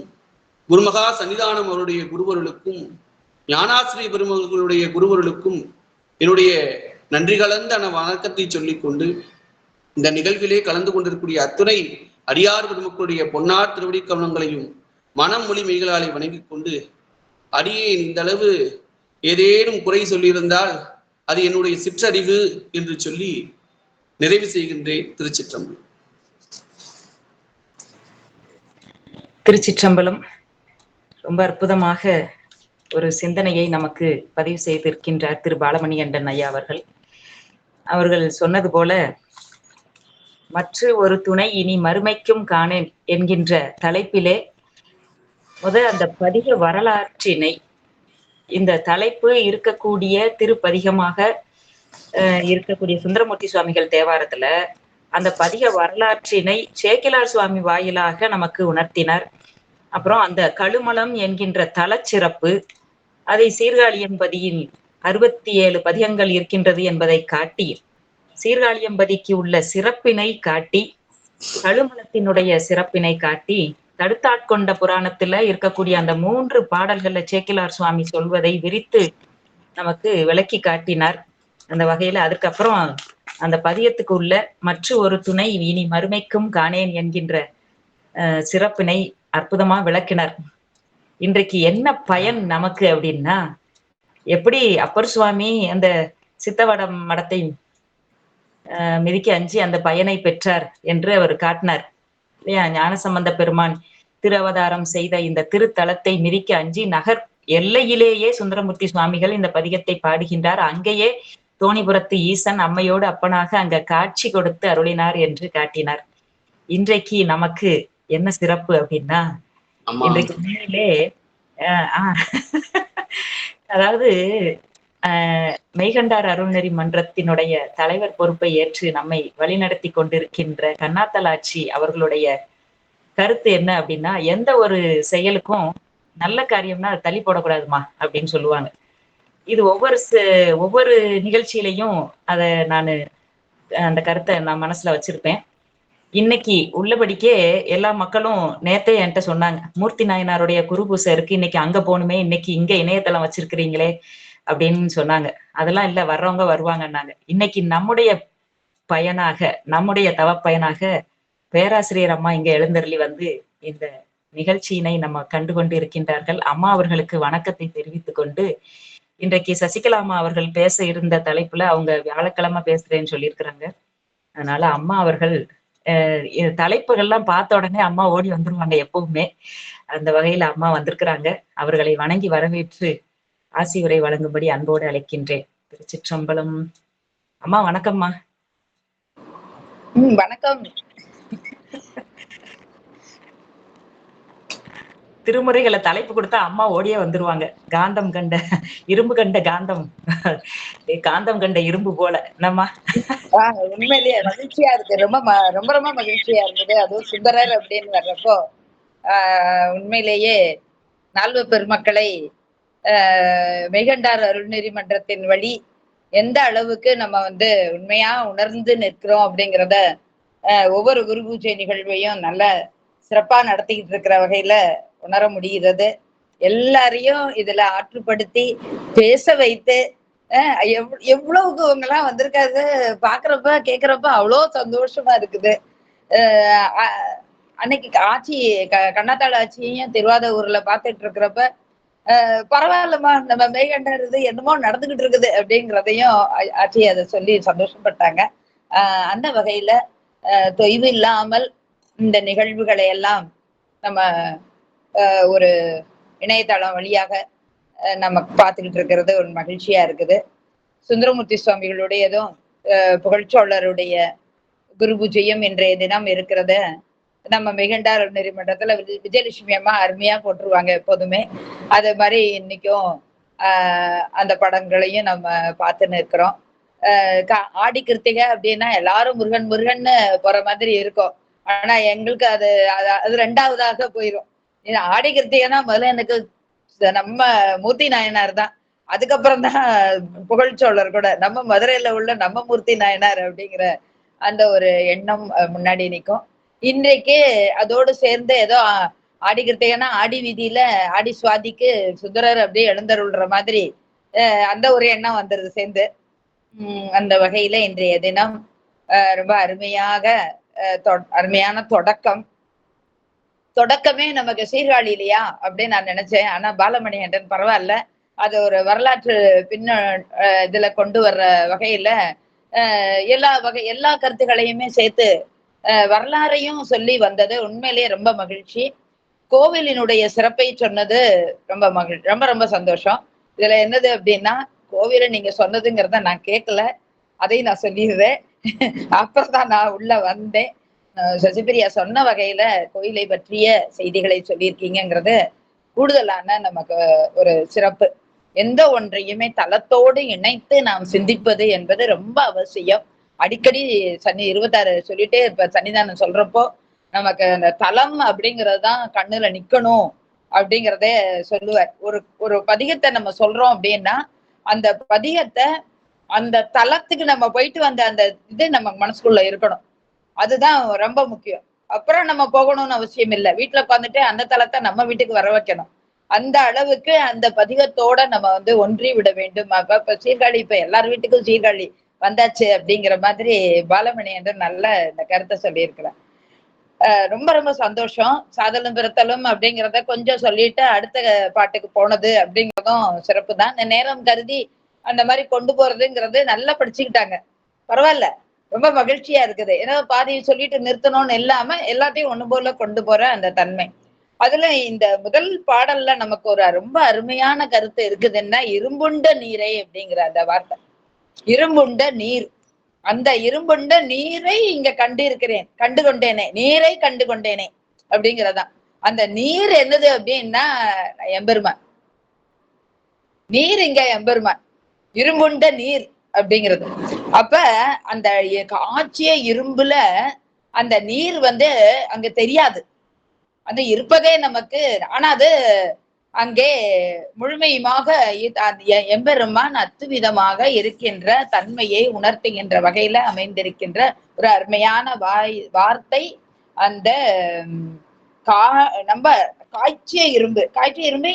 குருமகா சன்னிதானம் அவருடைய குருவருளுக்கும் ஞானாசிரிய பெருமகளுடைய குருவருளுக்கும் என்னுடைய நன்றி கலந்த வணக்கத்தை சொல்லிக்கொண்டு இந்த நிகழ்விலே கலந்து கொண்டிருக்கூடிய அத்துணை அடியார் பெருமக்களுடைய பொன்னார் திருவடி கவனங்களையும் மனம் மொழி மெய்களாலே வணங்கிக் கொண்டு, அடியேன் இந்த அளவு ஏதேனும் குறை சொல்லியிருந்தால் அது என்னுடைய சிற்றறிவு என்று சொல்லி நிறைவு செய்கின்றேன். திருச்சிற்றம்பலம். திருச்சிற்றம்பலம். ரொம்ப அற்புதமாக ஒரு சிந்தனையை நமக்கு பதிவு செய்திருக்கின்றார் திரு பாலமணிகண்டன் ஐயா அவர்கள் சொன்னது போல, மற்ற ஒரு துணை இனி மறுமைக்கும் காணேன் என்கின்ற தலைப்பிலே அந்த பதிக வரலாற்றினை, இந்த தலைப்பு இருக்கக்கூடிய திருப்பதிகமாக இருக்கக்கூடிய சுந்தரமூர்த்தி சுவாமிகள் தேவாரத்துல அந்த பதிக வரலாற்றினை சேக்கிலார் சுவாமி வாயிலாக நமக்கு உணர்த்தினார். அப்புறம் அந்த கழுமலம் என்கின்ற தலச்சிறப்பு, அதை சீர்காழியம்பதியில் 67 பதிகங்கள் இருக்கின்றது என்பதை காட்டி, சீர்காழியம்பதிக்கு உள்ள சிறப்பினை காட்டி, கழுமலத்தினுடைய சிறப்பினை காட்டி, தடுத்தாட்கொண்ட புராணத்துல இருக்கக்கூடிய அந்த 3 பாடல்கள்ல சேக்கிலார் சுவாமி சொல்வதை விரித்து நமக்கு விளக்கி காட்டினார். அந்த வகையில அதுக்கப்புறம் அந்த பதியத்துக்கு உள்ள மற்ற ஒரு துணை இனி மறுமைக்கும் காணேன் என்கின்ற சிறப்பினை அற்புதமா விளக்கினார். இன்றைக்கு என்ன பயன் நமக்கு அப்படின்னா, எப்படி அப்பர் சுவாமி அந்த சித்தவட மடத்தை மிதிக்க அஞ்சி அந்த பயனை பெற்றார் என்று அவர் காட்டினார் இல்லையா? ஞானசம்பந்த பெருமான் திருவதாரம் செய்த இந்த திருத்தலத்தை மிதிக்க அஞ்சி நகர் எல்லையிலேயே சுந்தரமூர்த்தி சுவாமிகள் இந்த பதிகத்தை பாடுகின்றார். அங்கேயே தோணிபுரத்து ஈசன் அம்மையோடு அப்பனாக அங்க காட்சி கொடுத்து அருளினார் என்று காட்டினார். இன்றைக்கு நமக்கு என்ன சிறப்பு அப்படின்னா, இன்றைக்கு உண்மையிலே அதாவது மெய்கண்டார் அருள்நெறி மன்றத்தினுடைய தலைவர் பொறுப்பை ஏற்று நம்மை வழிநடத்தி கொண்டிருக்கின்ற கண்ணாத்தலாட்சி அவர்களுடைய கருத்து என்ன அப்படின்னா, எந்த ஒரு செயலுக்கும் நல்ல காரியம்னா அதை தள்ளி போடக்கூடாதுமா அப்படின்னு சொல்லுவாங்க. இது ஒவ்வொரு நிகழ்ச்சியிலையும் அதை அந்த கருத்தை நான் மனசுல வச்சிருப்பேன். இன்னைக்கு உள்ளபடிக்கே எல்லா மக்களும் நேத்தே என்கிட்ட சொன்னாங்க, மூர்த்தி நாயனாருடைய குரு பூசை இருக்கு, இன்னைக்கு அங்க போகணுமே, இன்னைக்கு இங்க இணையதளம் வச்சிருக்கிறீங்களே அப்படின்னு சொன்னாங்க. அதெல்லாம் இல்ல, வர்றவங்க வருவாங்கன்னாங்க. இன்னைக்கு நம்முடைய பயனாக, நம்முடைய தவப்பயனாக பேராசிரியர் அம்மா இங்க எழுந்தருளி வந்து இந்த நிகழ்ச்சியினை நம்ம கண்டு கொண்டு இருக்கின்றார்கள். அம்மா அவர்களுக்கு வணக்கத்தை தெரிவித்துக் கொண்டு இன்றைக்கு சசிகலாமா அவர்கள் பேச இருந்த தலைப்புல அவங்க வியாழக்கிழமை பேசுறேன்னு சொல்லியிருக்கிறாங்க. அதனால அம்மா அவர்கள் தலைப்புகள்லாம் பார்த்த உடனே அம்மா ஓடி வந்துருவாங்க எப்பவுமே. அந்த வகையில அம்மா வந்திருக்கிறாங்க. அவர்களை வணங்கி வரவேற்று ஆசி உரை வழங்கும்படி அன்போடு அழைக்கின்றேன். திருச்சிற்றம்பலம். அம்மா வணக்கம்மா. வணக்கம். திருமுறைகளை தலைப்பு கொடுத்தா அம்மா ஓடியே வந்துருவாங்க. காந்தம் கண்ட இரும்பு கண்ட காந்தம், காந்தம் கண்ட இரும்பு போல என்னம்மா? உண்மையிலேயே மகிழ்ச்சியா இருக்கு. ரொம்ப ரொம்ப மகிழ்ச்சியா இருந்தது. அதுவும் சுந்தரர் அப்படின்னு வர்றப்போ உண்மையிலேயே நால்வ பெருமக்களை மெய்கண்டார் அருள்நெறி மன்றத்தின் வழி எந்த அளவுக்கு நம்ம உண்மையா உணர்ந்து நிற்கிறோம் அப்படிங்கிறத ஒவ்வொரு குரு பூஜை நிகழ்வையும் நல்ல சிறப்பா நடத்திக்கிட்டு இருக்கிற வகையில உணர முடிகிறது. எல்லாரையும் இதுல ஆற்றுப்படுத்தி பேச வைத்து எவ்வளவுக்கு இவங்க எல்லாம் வந்திருக்காது பாக்குறப்ப கேக்குறப்ப அவ்வளோ சந்தோஷமா இருக்குது. அன்னைக்கு ஆட்சி கண்ணாத்தாள் ஆட்சியையும் திருவாதூர்ல பாத்துட்டு இருக்கிறப்ப பரவாயில்லம்மா நம்ம மெய்கண்டர் இது என்னமோ நடந்துகிட்டு இருக்குது அப்படிங்கிறதையும் ஆட்சி அதை சொல்லி சந்தோஷப்பட்டாங்க. அந்த வகையில தொய்வு இல்லாமல் இந்த நிகழ்வுகளை எல்லாம் நம்ம ஒரு இணையதளம் வழியாக நம்ம பார்த்துக்கிட்டு இருக்கிறது ஒரு மகிழ்ச்சியா இருக்குது. சுந்தரமூர்த்தி சுவாமிகளுடையதும் புகழ்ச்சோழருடைய குரு பூஜையும் இன்றைய தினம் இருக்கிறத நம்ம மெய்கண்டார் நெறிமன்றத்துல விஜயலட்சுமி அம்மா அருமையா போட்டுருவாங்க எப்போதுமே. அது மாதிரி இன்னைக்கும் அந்த படங்களையும் நம்ம பார்த்துன்னு இருக்கிறோம். ஆடி கிருத்திகை அப்படின்னா எல்லாரும் முருகன் முருகன்னு போற மாதிரி இருக்கும். ஆனா எங்களுக்கு அது ரெண்டாவதாக போயிடும். ஆடி கிருத்திகைனா முதல்ல எனக்கு நம்ம மூர்த்தி நாயனார் தான். அதுக்கப்புறம் தான் புகழ்ச்சோழர் கூட நம்ம மதுரையில உள்ள நம்ம மூர்த்தி நாயனார் அப்படிங்கிற அந்த ஒரு எண்ணம் முன்னாடி நிற்கும். இன்றைக்கு அதோடு சேர்ந்து ஏதோ ஆடி கிருத்திகைனா ஆடி வீதியில ஆடி சுவாதிக்கு சுந்தரர் அப்படியே எழுந்தருள்ற மாதிரி அந்த ஒரு எண்ணம் வந்துருது சேர்ந்து. அந்த வகையில இன்றைய தினம் ரொம்ப அருமையான தொடக்கமே நமக்கு சீர்காழி இல்லையா அப்படின்னு நான் நினைச்சேன். ஆனா பாலமணிகண்டன் பரவாயில்ல, அது ஒரு வரலாற்று இதுல கொண்டு வர்ற வகையில எல்லா கருத்துக்களையுமே சேர்த்து வரலாறையும் சொல்லி வந்தது உண்மையிலேயே ரொம்ப மகிழ்ச்சி. கோவிலினுடைய சிறப்பை சொன்னது ரொம்ப ரொம்ப சந்தோஷம். இதுல என்னது அப்படின்னா, கோவிலை நீங்க சொன்னதுங்கிறத நான் கேட்கல, அதையும் நான் சொல்லிடுறேன். அப்புறம் தான் நான் உள்ள வந்தேன். சசிபிரியா சொன்ன வகையில கோயிலை பற்றிய செய்திகளை சொல்லியிருக்கீங்கிறது கூடுதலான நமக்கு ஒரு சிறப்பு. எந்த ஒன்றையுமே தலத்தோடு இணைத்து நாம் சிந்திப்பது என்பது ரொம்ப அவசியம். அடிக்கடி 26 சொல்லிட்டே இருப்ப. சன்னிதானம் சொல்றப்போ நமக்கு அந்த தலம் அப்படிங்கிறது தான் கண்ணுல நிக்கணும் அப்படிங்கிறதே சொல்லுவார். ஒரு பதிகத்தை நம்ம சொல்றோம் அப்படின்னா அந்த பதிகத்தை அந்த தலத்துக்கு நம்ம போயிட்டு வந்த அந்த இது நம்ம மனசுக்குள்ள இருக்கணும். அதுதான் ரொம்ப முக்கியம். அப்புறம் நம்ம போகணும்னு அவசியம் இல்லை. வீட்டுல உட்காந்துட்டு அந்த தலத்தை நம்ம வீட்டுக்கு வர வைக்கணும். அந்த அளவுக்கு அந்த பதிகத்தோட நம்ம ஒன்றி விட வேண்டும். இப்ப சீர்காழி இப்ப எல்லார் வீட்டுக்கும் சீர்காழி வந்தாச்சு அப்படிங்கிற மாதிரி பாலமணி என்று நல்ல இந்த கருத்தை சொல்லியிருக்கிறேன். ரொம்ப ரொம்ப சந்தோஷம். சாதலும் பிறத்தலும் அப்படிங்கிறத கொஞ்சம் சொல்லிட்டு அடுத்த பாட்டுக்கு போனது அப்படிங்கிறதும் சிறப்பு தான். இந்த நேரம் கருதி அந்த மாதிரி கொண்டு போறதுங்கிறது நல்லா படிச்சுக்கிட்டாங்க. பரவாயில்ல, ரொம்ப மகிழ்ச்சியா இருக்குது. ஏன்னா பாதி சொல்லிட்டு நிறுத்தணும்னு இல்லாம எல்லாத்தையும் ஒண்ணு போல கொண்டு போற அந்த தன்மை. அதுல இந்த முதல் பாடல்ல நமக்கு ஒரு ரொம்ப அருமையான கருத்து இருக்குதுன்னா, இரும்புண்ட நீரை அப்படிங்கிற அந்த வார்த்தை. இரும்புண்ட நீர், அந்த இரும்புண்ட நீரை இங்க கண்டு கொண்டேனே, நீரை கண்டு கொண்டேனே அப்படிங்கிறதான். அந்த நீர் என்னது அப்படின்னா எம்பெருமான். நீர் இங்க எம்பெருமான், இரும்புண்ட நீர் அப்படிங்கிறது. அப்ப அந்த காய்ச்சிய இரும்புல அந்த நீர் அங்க தெரியாது, அது இருப்பதே நமக்கு. ஆனா அது அங்கே முழுமையுமாக எம்பெருமான் அத்துவிதமாக இருக்கின்ற தன்மையை உணர்த்துகின்ற வகையில அமைந்திருக்கின்ற ஒரு அருமையான வார்த்தை. அந்த நம்ம காய்ச்சிய இரும்பு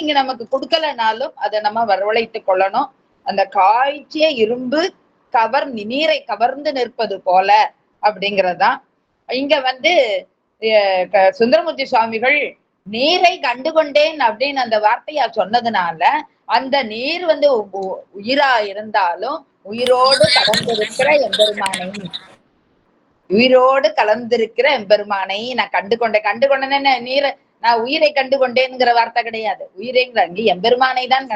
இங்க நமக்கு கொடுக்கலனாலும் அதை நம்ம வரவழைத்துக் கொள்ளணும். அந்த காய்ச்சிய இரும்பு நீரை கவர்ந்து நிற்பது போல அப்படிங்கிறதுதான். இங்க சுந்தரமூர்த்தி சுவாமிகள் நீரை கண்டுகொண்டேன் அப்படின்னு அந்த வார்த்தையா சொன்னதுனால அந்த நீர் உயிரா இருந்தாலும் உயிரோடு கலந்திருக்கிற எம்பெருமானை, உயிரோடு கலந்திருக்கிற எம்பெருமானை நான் கண்டுகொண்டேன்னு நீரை நான் உயிரை கண்டுகொண்டேங்கிற வார்த்தை கிடையாது. உயிரைங்கிற அங்கே எம்பெருமானை தான்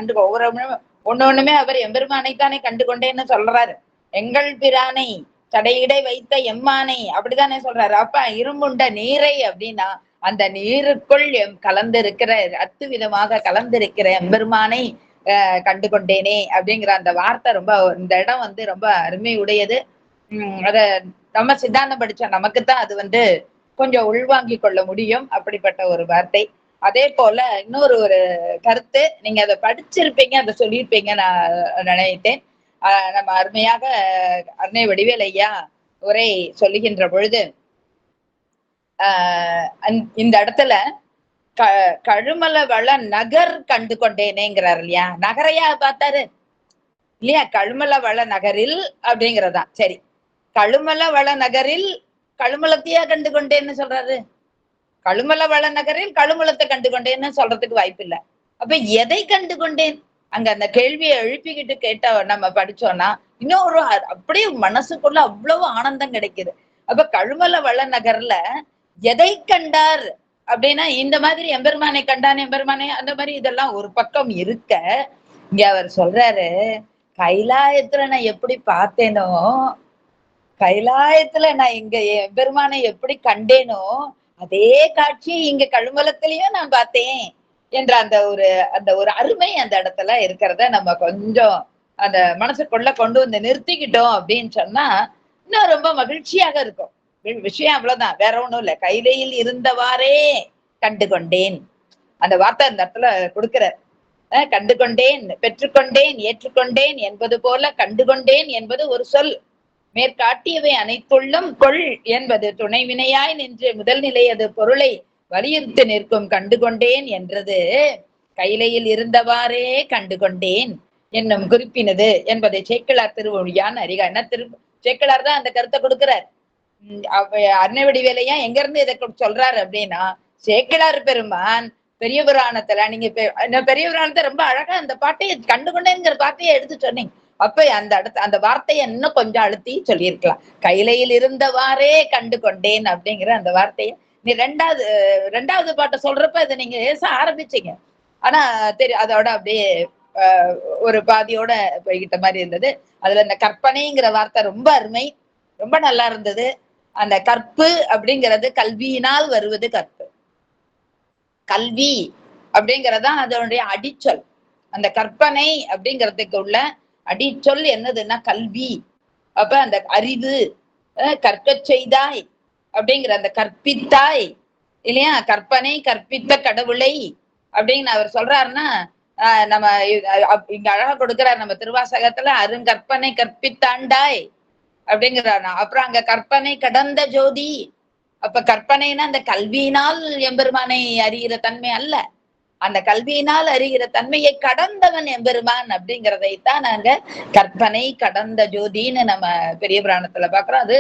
ஒண்ணுமே அவர் எம்பெருமானைத்தானே கண்டுகொண்டேன்னு சொல்றாரு. எங்கள் பிரானை தடையிடை வைத்த எம்மானை அப்படித்தானே சொல்றாரு. அப்ப இரும்புண்ட நீரை அப்படின்னா அந்த நீருக்குள் கலந்திருக்கிற அத்துவிதமாக கலந்திருக்கிற எம்பெருமானை கண்டுகொண்டேனே அப்படிங்கிற அந்த வார்த்தை ரொம்ப இந்த இடம் ரொம்ப அருமை உடையது. அத நம்ம சித்தாந்தம் படிச்சா நமக்குத்தான் அது கொஞ்சம் உள்வாங்கி கொள்ள முடியும். அப்படிப்பட்ட ஒரு வார்த்தை. அதே போல இன்னொரு கருத்து, நீங்க அதை படிச்சிருப்பீங்க, அதை சொல்லியிருப்பீங்க நான் நினைத்தேன். நம்ம அருமையாக அருணை வடிவேல் ஐயா உரை சொல்லுகின்ற பொழுது இந்த இடத்துல கழுமல வள நகர் கண்டு கொண்டேனேங்கிறார் இல்லையா? நகரையா பார்த்தாரு இல்லையா? கழுமல வள நகரில் அப்படிங்கிறதான். சரி, கழுமல வள நகரில் கழுமலத்தையா கண்டு கொண்டேன்னு சொல்றாரு? கழுமல வள நகரில் கழுமலத்தை கண்டு கொண்டேன்னு சொல்றதுக்கு வாய்ப்பு இல்லை. அப்ப எதை கண்டு கொண்டேன்? அங்க அந்த கேள்வியை எழுப்பிக்கிட்டு கேட்ட நம்ம படிச்சோம்னா இன்னொரு அப்படியே மனசுக்குள்ள அவ்வளவு ஆனந்தம் கிடைக்குது. அப்ப கழுமல வள நகர்ல எதை கண்டார் அப்படின்னா, இந்த மாதிரி எம்பெருமானை கண்டான், எம்பெருமானை அந்த மாதிரி இதெல்லாம் ஒரு பக்கம் இருக்க, இங்க அவர் சொல்றாரு, கைலாயத்துல நான் எப்படி பார்த்தேனோ, கைலாயத்துல நான் இங்க எம்பெருமானை எப்படி கண்டேனோ அதே காட்சி இங்க கழுமலத்திலயும் நான் பார்த்தேன் என்ற அந்த ஒரு அருமை அந்த இடத்துல இருக்கிறத நம்ம கொஞ்சம் அந்த மனசுக்குள்ள கொண்டு நிறுத்திக்கிட்டோம் அப்படின்னு சொன்னா இன்னும் ரொம்ப மகிழ்ச்சியாக இருக்கும். விஷயம் அவ்வளவுதான், வேற ஒண்ணும் இல்ல. கைலையில் இருந்தவாறே கண்டு கொண்டேன் அந்த வார்த்தை அந்த இடத்துல கொடுக்கிறார். கண்டு கொண்டேன், பெற்றுக்கொண்டேன், ஏற்றுக்கொண்டேன் என்பது போல கண்டு கொண்டேன் என்பது ஒரு சொல். மேற்காட்டியவை அனைத்துள்ளும் கொள் என்பது துணை வினையாய் நின்று முதல் நிலை அது பொருளை வலியுறுத்தி நிற்கும். கண்டுகொண்டேன் என்றது கைலையில் இருந்தவாறே கண்டுகொண்டேன் என்னும் குறிப்பினது என்பதை சேக்கிழார் திருமொழியான் அறிக. என்ன சேக்கிழார் தான் அந்த கருத்தை கொடுக்கிறார். அருணை வடிவேலையா எங்க இருந்து இதை சொல்றாரு அப்படின்னா, சேக்கிழார் பெருமான் பெரிய புராணத்துல நீங்க பெரிய புராணத்தை ரொம்ப அழகா அந்த பாட்டையை கண்டுகொண்டேங்கிற பாட்டையை எடுத்து சொன்னீங்க. அப்ப அந்த வார்த்தையை இன்னும் கொஞ்சம் அழுத்தி சொல்லியிருக்கலாம். கைலையில் இருந்தவாறே கண்டு கொண்டேன் அப்படிங்கிற அந்த வார்த்தையை நீ ரெண்டாவது பாட்டை சொல்றப்ப இதை நீங்க ஏச ஆரம்பிச்சீங்க. ஆனா அதோட அப்படியே ஒரு பாதியோட போய்கிட்ட மாதிரி இருந்தது. அதுல இந்த கற்பனைங்கிற வார்த்தை ரொம்ப அருமை, ரொம்ப நல்லா இருந்தது. அந்த கற்பு அப்படிங்கிறது கல்வியினால் வருவது கற்பு. கல்வி அப்படிங்கறதான் அதனுடைய அடிச்சொல். அந்த கற்பனை அப்படிங்கிறதுக்கு உள்ள அடிச்சொல் என்னதுன்னா கல்வி. அப்ப அந்த அறிவு, கற்க செய்தாய் அப்படிங்கிற அந்த கற்பித்தாய் இல்லையா? கற்பனை கற்பித்த கடவுளை அப்படின்னு அவர் சொல்றாருன்னா, நம்ம இங்க அழகா கொடுக்கிறார் நம்ம திருவாசகத்துல, அருங்கற்பனை கற்பித்தாண்டாய் அப்படிங்கிறார். அப்புறம் அங்க கற்பனை கடந்த ஜோதி. அப்ப கற்பனைனா அந்த கல்வியினால் எம்பெருமானை அறிகிற தன்மை அல்ல, அந்த கல்வியினால் அறிகிற தன்மையை கடந்தவன் எம்பெருமான் அப்படிங்கிறதைத்தான் நாங்க கற்பனை கடந்த ஜோதின்னு நம்ம பெரிய புராணத்துல பாக்குறோம். அது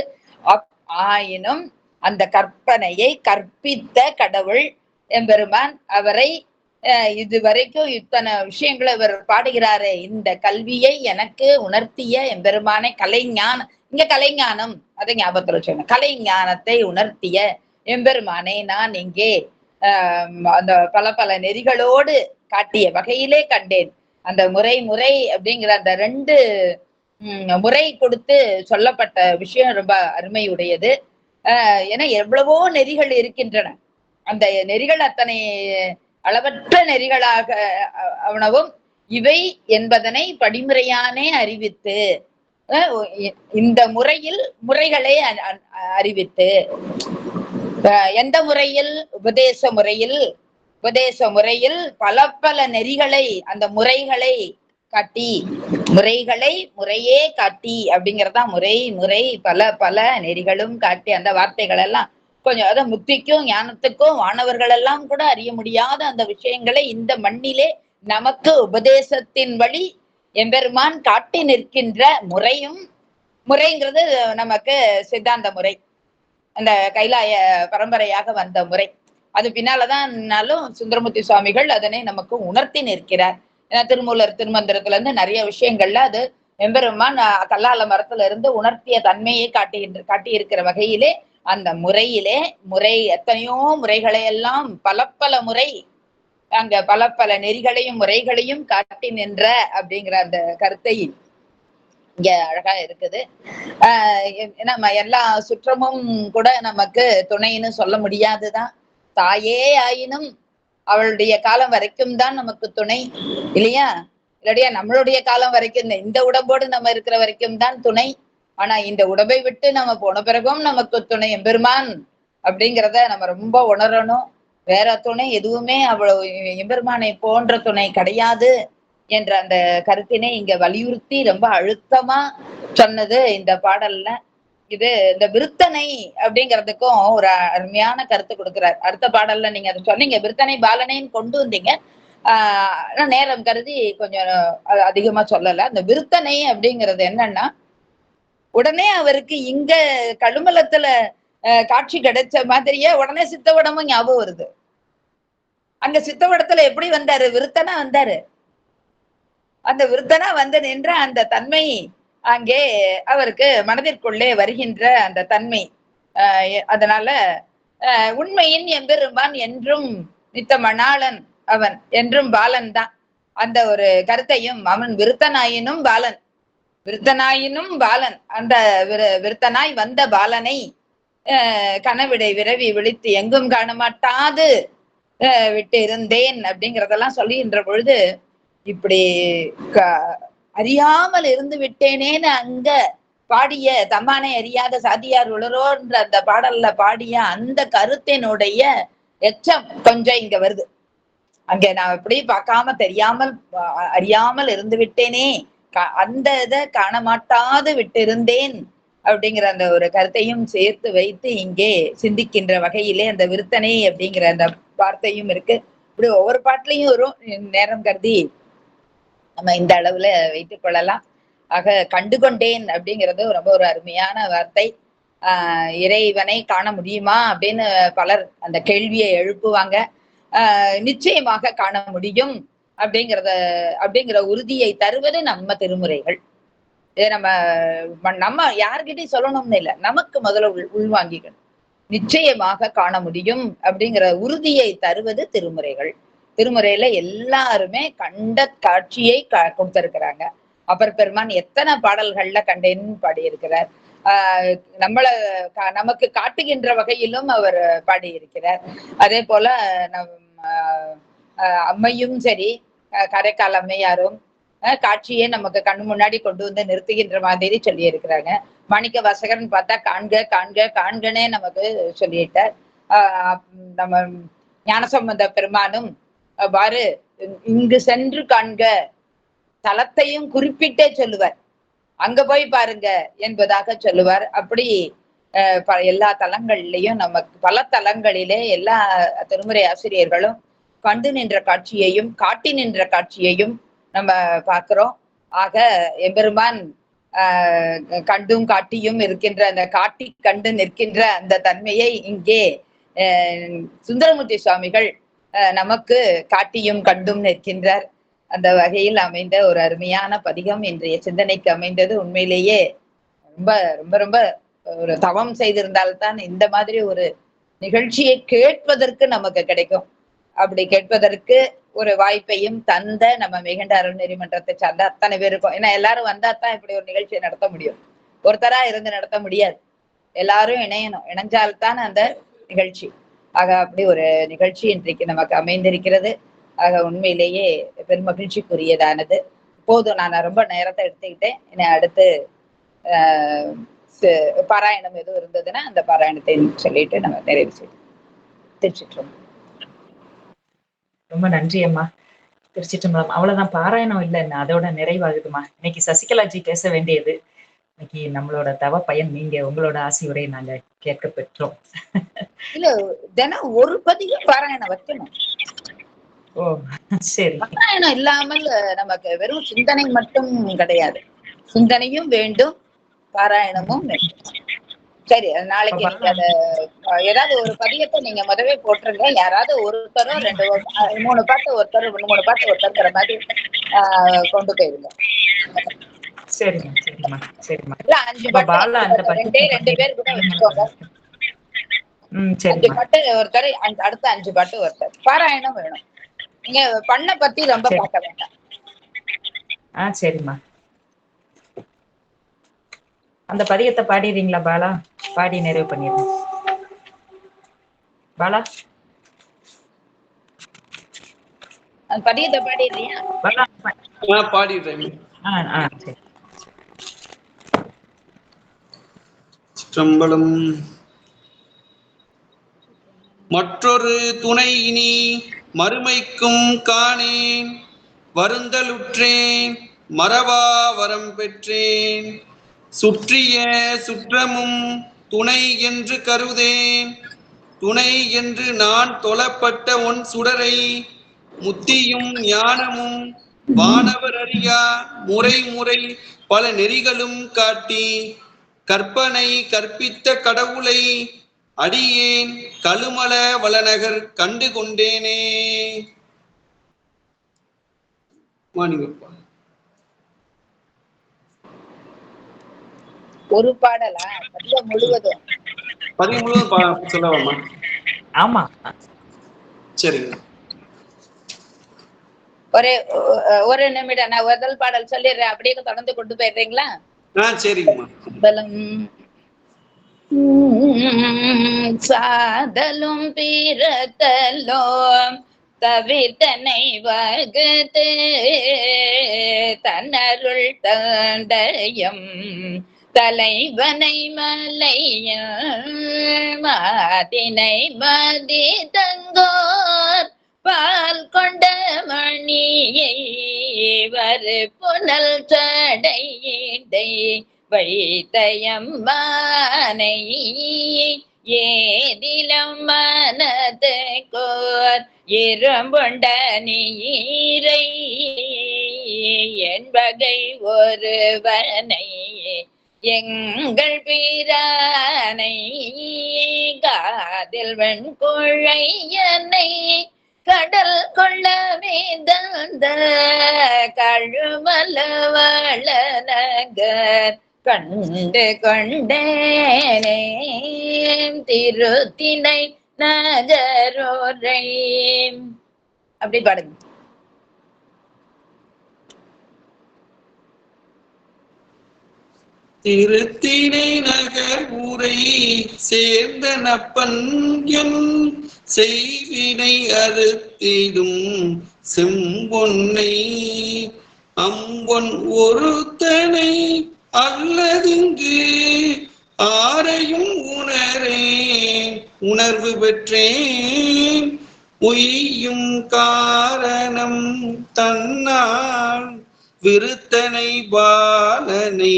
ஆயினும் அந்த கற்பனையை கற்பித்த கடவுள் எம்பெருமான். அவரை இதுவரைக்கும் இத்தனை விஷயங்களை இவர் பாடுகிறாரு. இந்த கல்வியை எனக்கு உணர்த்திய எம்பெருமானை கலைஞானம், இங்க கலைஞானம் அதை ஞாபகத்துல சொன்ன, கலைஞானத்தை உணர்த்திய எம்பெருமானை நான் இங்கே அந்த பல நெறிகளோடு காட்டிய வகையிலே கண்டேன். அந்த முறை அப்படிங்கிற அந்த 2 முறை கொடுத்து சொல்லப்பட்ட விஷயம் ரொம்ப அருமையுடையது. ஏன்னா எவ்வளவோ நெறிகள் இருக்கின்றன. அந்த நெறிகள் அத்தனை அளவற்ற நெறிகளாக அவனவும் இவை என்பதனை படிமுறையானே அறிவித்து, இந்த முறையில் முறைகளை அறிவித்து, எந்த முறையில்? உபதேச முறையில் பல நெறிகளை, அந்த முறைகளை காட்டி, முறையே காட்டி அப்படிங்கறதா முறை பல நெறிகளும் காட்டி, அந்த வார்த்தைகள் எல்லாம் கொஞ்சம் அத முக்திக்கும் ஞானத்துக்கும் வானவர்கள் எல்லாம் கூட அறிய முடியாத அந்த விஷயங்களை இந்த மண்ணிலே நமக்கு உபதேசத்தின் வழி எம்பெருமான் காட்டி நிற்கின்ற முறைங்கிறது நமக்கு சித்தாந்த முறை, அந்த கைலாய பரம்பரையாக வந்த முறை. அது பின்னாலதான்னாலும் சுந்தரமூர்த்தி சுவாமிகள் அதனை நமக்கு உணர்த்தி நிற்கிறார். ஏன்னா திருமூலர் திருமந்திரத்துல இருந்து நிறைய விஷயங்கள்ல அது எம்பெருமான் கல்லால மரத்துல இருந்து உணர்த்திய தன்மையை காட்டி இருக்கிற வகையிலே அந்த முறை எத்தனையோ முறைகளை எல்லாம் பல முறை அங்க பல நெறிகளையும் முறைகளையும் காட்டி நின்ற அப்படிங்கிற அந்த கருத்தை இங்க அழகா இருக்குது. நம்ம எல்லா சுற்றமும் கூட நமக்கு துணைன்னு சொல்ல முடியாதுதான். தாயே ஆயினும் அவளுடைய காலம் வரைக்கும் தான் நமக்கு துணை இல்லையா? இல்லையா நம்மளுடைய காலம் வரைக்கும் இந்த உடம்போடு நம்ம இருக்கிற வரைக்கும் தான் துணை. ஆனா இந்த உடம்பை விட்டு நம்ம போன பிறகும் நமக்கு துணை எம்பெருமான் அப்படிங்கிறத நம்ம ரொம்ப உணரணும். வேற துணை எதுவுமே அவ்வளவு எம்பெருமானை போன்ற துணை கிடையாது என்ற அந்த கருத்தினை இங்க வலியுறுத்தி ரொம்ப அழுத்தமா சொன்னது இந்த பாடல்ல. இது இந்த விருத்தனை அப்படிங்கிறதுக்கும் ஒரு அருமையான கருத்து கொடுக்கிறார். அடுத்த பாடல்ல நீங்க அதை சொன்னீங்க, விருத்தனை பாலனைன்னு கொண்டு வந்தீங்க. நேரம் கருதி கொஞ்சம் அதிகமா சொல்லல. அந்த விருத்தனை அப்படிங்கிறது என்னன்னா, உடனே அவருக்கு இங்க கழுமலத்துல காட்சி கிடைச்ச மாதிரியே உடனே சித்தவடமும் ஞாபகம் வருது. அங்க சித்தவடத்துல எப்படி வந்தாரு? விருத்தனா வந்தாரு. அந்த விருத்தனா வந்து நின்ற அந்த தன்மை அங்கே அவருக்கு மனதிற்குள்ளே வருகின்ற அந்த தன்மை. அதனால உண்மையின் எம்பெருமான் என்றும் நித்த மணாளன், அவன் என்றும் பாலன் தான். அந்த ஒரு கருத்தையும் அவன் விருத்தனாயினும் பாலன் அந்த விருத்தனாய் வந்த பாலனை கனவிடை விரவி விழித்து எங்கும் காண மாட்டாது விட்டு இருந்தேன் அப்படிங்கிறதெல்லாம் சொல்லுகின்ற பொழுது, இப்படி அறியாமல் இருந்து விட்டேனேன்னு அங்க பாடிய தம்மானை அறியாத சாதியார் உளரோன்ற அந்த பாடல்ல பாடிய அந்த கருத்தினுடைய எச்சம் கொஞ்சம் இங்க வருது. அங்க நான் எப்படி பார்க்காம தெரியாமல் அறியாமல் இருந்து விட்டேனே, அந்த இதை காண மாட்டாது விட்டிருந்தேன் அப்படிங்கிற அந்த ஒரு கருத்தையும் சேர்த்து வைத்து இங்கே சிந்திக்கின்ற வகையிலே அந்த விருத்தனை அப்படிங்கிற அந்த வார்த்தையும் இருக்கு. இப்படி ஒவ்வொரு பாட்டிலையும் வரும். நேரம் கருதி நம்ம இந்த அளவுல வைத்துக் கொள்ளலாம். ஆக கண்டுகொண்டேன் அப்படிங்கிறது ரொம்ப ஒரு அருமையான வார்த்தை. இறைவனை காண முடியுமா அப்படின்னு பலர் அந்த கேள்வியை எழுப்புவாங்க. நிச்சயமாக காண முடியும் அப்படிங்கிற உறுதியை தருவது நம்ம திருமுறைகள். நம்ம யார்கிட்டையும் சொல்லணும்னு இல்லை, நமக்கு முதல்ல உள்வாங்கிக்கணும். நிச்சயமாக காண முடியும் அப்படிங்கிற உறுதியை தருவது திருமுறைகள். திருமுறையில எல்லாருமே கண்ட காட்சியை கொடுத்திருக்கிறாங்க. அப்பர் பெருமான் எத்தனை பாடல்கள்ல கண்டேன்னு பாடியிருக்கிறார். நமக்கு காட்டுகின்ற வகையிலும் அவர் பாடியிருக்கிறார். அதே போல அம்மையும் சரி, காரைக்கால் அம்மையாரும் காட்சியை நமக்கு கண்ணு முன்னாடி கொண்டு வந்து நிறுத்துகின்ற மாதிரி சொல்லி இருக்கிறாங்க. மாணிக்க வாசகர்ன்னு பார்த்தா காண்கனே நமக்கு சொல்லிட்டார். நம்ம ஞானசம்பந்த பெருமானும் பாரு இங்கு சென்று காண்க தலத்தையும் குறிப்பிட்டே சொல்லுவார். அங்க போய் பாருங்க என்பதாக சொல்லுவார். அப்படி எல்லா தலங்கள்லயும் நமக்கு பல தலங்களிலே எல்லா திருமுறை ஆசிரியர்களும் கண்டு நின்ற காட்சியையும் காட்டி நின்ற காட்சியையும் நம்ம பார்க்கிறோம். ஆக எம்பெருமான் கண்டும் காட்டியும் இருக்கின்ற அந்த காட்டி கண்டு நிற்கின்ற அந்த தன்மையை இங்கே சுந்தரமூர்த்தி சுவாமிகள் நமக்கு காட்டியும் கண்டும் நிற்கின்றார். அந்த வகையில் அமைந்த ஒரு அருமையான பதிகம் இன்றைய சிந்தனைக்கு அமைந்தது. உண்மையிலேயே ரொம்ப ரொம்ப ரொம்ப ஒரு தவம் செய்திருந்தால்தான் இந்த மாதிரி ஒரு நிகழ்ச்சியை கேட்பதற்கு நமக்கு கிடைக்கும். அப்படி கேட்பதற்கு ஒரு வாய்ப்பையும் தந்த நம்ம மிகண்ட அருள் நெறிமன்றத்தை சார்ந்த அத்தனை பேருக்கும், ஏன்னா எல்லாரும் வந்தாதான் இப்படி ஒரு நிகழ்ச்சியை நடத்த முடியும். ஒருத்தரா இருந்து நடத்த முடியாது, எல்லாரும் இணையணும், இணைஞ்சால்தான் அந்த நிகழ்ச்சி. ஆக அப்படி ஒரு நிகழ்ச்சி இன்றைக்கு நமக்கு அமைந்திருக்கிறது. ஆக உண்மையிலேயே பெருமகிழ்ச்சிக்குரியதானது. போதும், நான் ரொம்ப நேரத்தை எடுத்துக்கிட்டேன். இனி அடுத்து பாராயணம் எதுவும் இருந்ததுன்னா அந்த பாராயணத்தை சொல்லிட்டு நம்ம நிறைவு செய்வோம். திருச்சிற்றம்பலம். ரொம்ப நன்றி அம்மா. திருச்சிற்றம்பலம். அவ்வளவுதான், பாராயணம் இல்லைன்னா அதோட நிறைவாகுதுமா. இன்னைக்கு சசிகலாஜி பேச வேண்டியது. இன்னைக்கு நம்மளோட தவ பயன் நீங்க உங்களோட ஆசையுரை நாங்க கேட்க பெற்றோம். இல்ல, தினம் ஒரு பதிகம் பாராயணம் வைக்கணும். ஓ சரி. பாராயணம் இல்லாமல் நமக்கு வெறும் சிந்தனை மட்டும் கிடையாது, சிந்தனையும் வேண்டும், பாராயணமும் வேண்டும். சரி, நாளைக்கு நீங்க அத ஏதாவது ஒரு பதியத்தை நீங்க முதவே போட்டுருங்க. யாராவது ஒருத்தரோ 3 பாட்டு ஒருத்தர் 3 பாட்டு ஒருத்தருங்கிற மாதிரி கொண்டு போயிருங்க. சரிம்மா சரிம்மா சரிம்மா. இல்ல 5 பாட்டு ரெண்டு பேர் கூட வச்சுக்கோங்க. 5 பாட்டு ஒருத்தர், அடுத்த 5 பாட்டு ஒருத்தர். பாராயணம் வேணும். நீங்க பண்ண பத்தி ரொம்ப பார்க்க வேண்டாம். சரிம்மா. அந்த பதியத்தை பாடிடுறீங்களா பாலா? பாடி நிறைவு பண்ணிடுறேன். பாலா அந்த பதியத்தை பாடிடுறியா? பாலா பாடிடுறேன். சரி. சிற்றம்பலம். மற்றொரு துணை இனி மறுமைக்கும் காணேன், வருந்தலுற்றேன் மறவா வரம் பெற்றேன், சுற்றிய சுற்றமும் துணை என்று கருதேன், துணை என்று நான் தொழப்பட்ட ஒன் சுடரை, முத்தியும் ஞானமும் வானவர் அறியா முறை முறை பல நெறிகளும் காட்டி, கற்பனை கற்பித்த கடவுளை அடியேன் கழுமல வளநகர் கண்டு கொண்டேனே. ஒரு பாடலா? பதியம் முழுவதும் சொல்லவாமா? ஆமா சரிங்க. ஒரு நிமிடம் நான் முதல் பாடல் சொல்லிடுறேன், அப்படியே தொடர்ந்து கொண்டு போயிடுறீங்களா? சரிங்கம்மா. சாதலும் பீரத்தலும் தவிர்த்தனை வகுத்து தன்னருள் தண்டயம் தலைவனை மலையில் மாதினை மதி தங்கோர் பால் கொண்ட மணியை வரு புனல் சடையிடை வைத்தயம்பானை ஏதிலம் மனது கோர் இரும்பொண்ட நீரை என்பகை ஒருவனை எங்கள் பிரானை காதில் வெண்குழையனை கடல் கொள்ள வேந்த கழுமல வளநகர் கண்டு கொண்டேனே திருத்தினை நகரோரை. அப்படி பாடுங்க. திருத்தினை நகர் ஊரை சேர்ந்த நப்பன் என் செய்வினை அறுத்திடும் செம்பொன்னை அம்பொன் ஒருத்தனை அல்லதிங்கு ஆரையும் உணரேன் உணர்வு பெற்றேன் உய்யும் காரணம் தன்னால் விருத்தனை பாலனை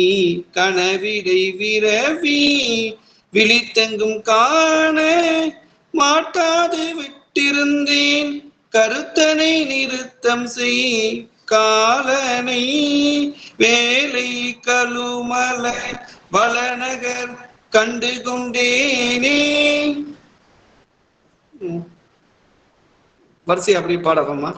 கனவிடை விரவி விழித்தெங்கும் காண மாட்டாது விட்டிருந்தேன் கருத்தனை நிறுத்தம் செய் காலனை வேலை கழுமல வளநகர் கண்டு கொண்டேனே. வரிசை அப்படி பாடவம்மா.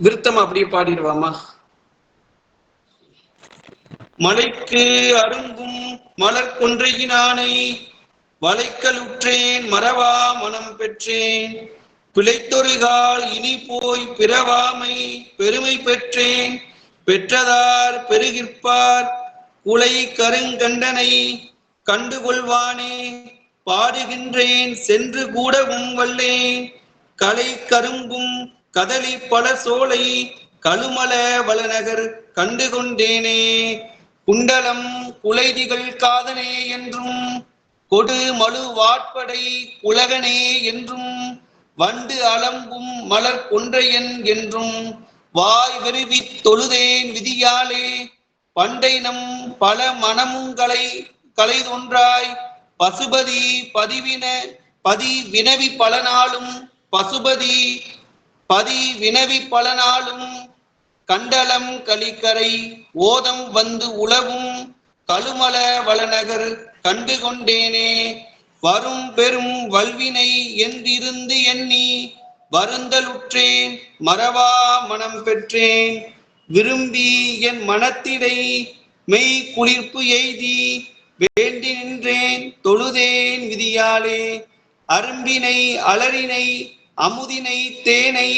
விருத்தம் அப்படியே பாடிடுவாமா. மலைக்கு அருங்கும் மலர் கொன்றையினானை வளைக்கல் உற்றேன் மறவா மனம் பெற்றேன், பிழைத்தொருகால் இனி போய் பிறவாமை பெருமை பெற்றேன், பெற்றதார் பெருகிற்பார் குலை கருங்கண்டனை கண்டுகொள்வானே பாடுகின்றேன் சென்று கூடவும் வல்லேன், கலை கரும்பும் கதலி பல சோலை கழுமல வளநகர் கண்டு கொண்டேனே, குண்டலம் குலைதிகள் காதனே என்றும் கொடு மழு வாட்படை உலகனே என்றும் வண்டு அலம்பும் மலர் கொன்றையன் என்றும் வாய் விருவி தொழுதேன் விதியாலே, பண்டை நம் பல மனமுங்களை கலைதொன்றாய் பசுபதி பதி வினவி பல நாளும் பசுபதி பதி வினவி பல நாளும் கண்டலம் கலிக்கரை ஓதம் வந்து உலவும் கழுமல வளநகர் கண்டு கொண்டேனே. வரும் பெரும் வல்வினை என்றிருந்து எண்ணி வருந்தலுற்றேன் மறவா மனம் பெற்றேன். விரும்பி என் மனத்திடை மெய் குளிர்ப்பு எய்தி வேண்டி நின்றேன் தொழுதேன் விதியாலே. அரும்பினை அலரினை அமுதினை தேனை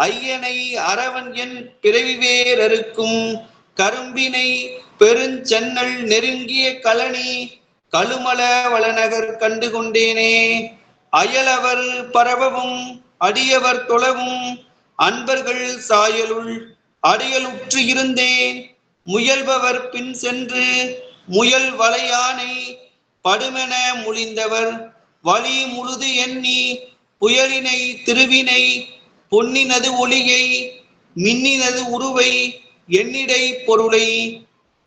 ஐயனை அரவன் என் பிறவிவேரருக்கும் கரும்பினை பெருஞ்சன்னல் நெருங்கிய கழனி கழுமல வளநகர் கண்டு கொண்டேனே. அயலவர் பரவவும் அடியவர் தொழவும் அன்பர்கள் சாயலுள் அடியலுற்று இருந்தேன். முயல்பவர் பின் சென்று முயல் வளையானை படுமென முழிந்தவர் வழி முழுது எண்ணி புயலினை திருவினை பொன்னினது ஒளியை மின்னினது உருவை எண்ணிடை பொருளை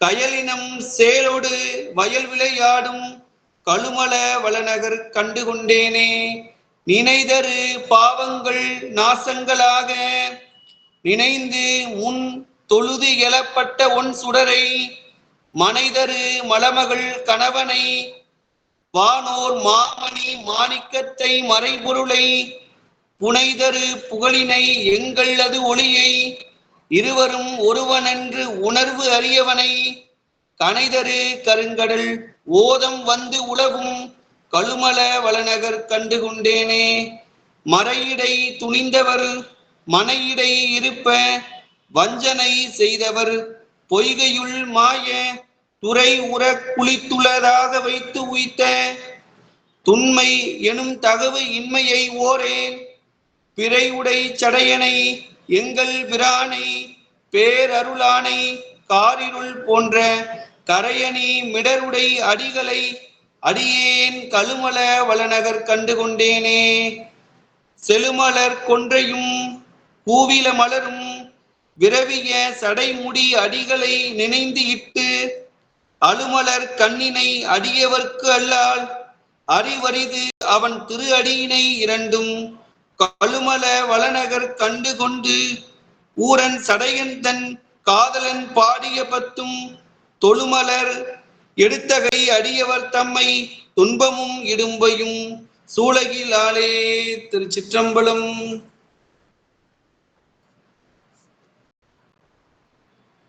கயலினம் சேலோடு வயல் விளையாடும் கழுமல வளநகர் கண்டு கொண்டேனே. நினைதரு பாவங்கள் நாசங்களாக நினைந்து முன் தொழுது எழப்பட்ட ஒன் சுடரை மனைதரு மலமகள் கணவனை வானோர் மாமணி மாணிக்கத்தை மறைபொருளை புனைதரு புகழினை எங்கள் அது ஒளியை இருவரும் ஒருவனென்று உணர்வு அறியவனை கனைதரு கருங்கடல் ஓதம் வந்து உலகும் கழுமல வளநகர் கண்டு கொண்டேனே. மறையிடை துணிந்தவர் மனையிடை இருப்ப வஞ்சனை செய்தவர் பொய்கையுள் மாய துறை உற குளித்துள்ளதாக வைத்து உய்த்த துண்மை எனும் தகவு இன்மையை ஓரேன். பிறையுடை சடையனை எங்கள் பிரானை பேரருளானை காரிருள் போன்ற கரையணி மிடருடை அடிகளை அடியேன் கழுமல வளநகர் கண்டு கொண்டேனே. செழுமலர் கொன்றையும் பூவில மலரும் விரவிய சடைமுடி அடிகளை நினைந்து இட்டு அழுமலர் கண்ணினை அடியவர்க்கு அல்லால் அறிவரிது அவன் திரு அடியினை இரண்டும் கழுமல வளநகர் கண்டு கொண்டு ஊரன் சடையன் தன் காதலன் பாடிய பத்தும் தொழுமலர் எடுத்தகை அடியவர் தம்மை துன்பமும் இடும்பையும் சூழகில் ஆளே. திருச்சிற்றம்பலம்.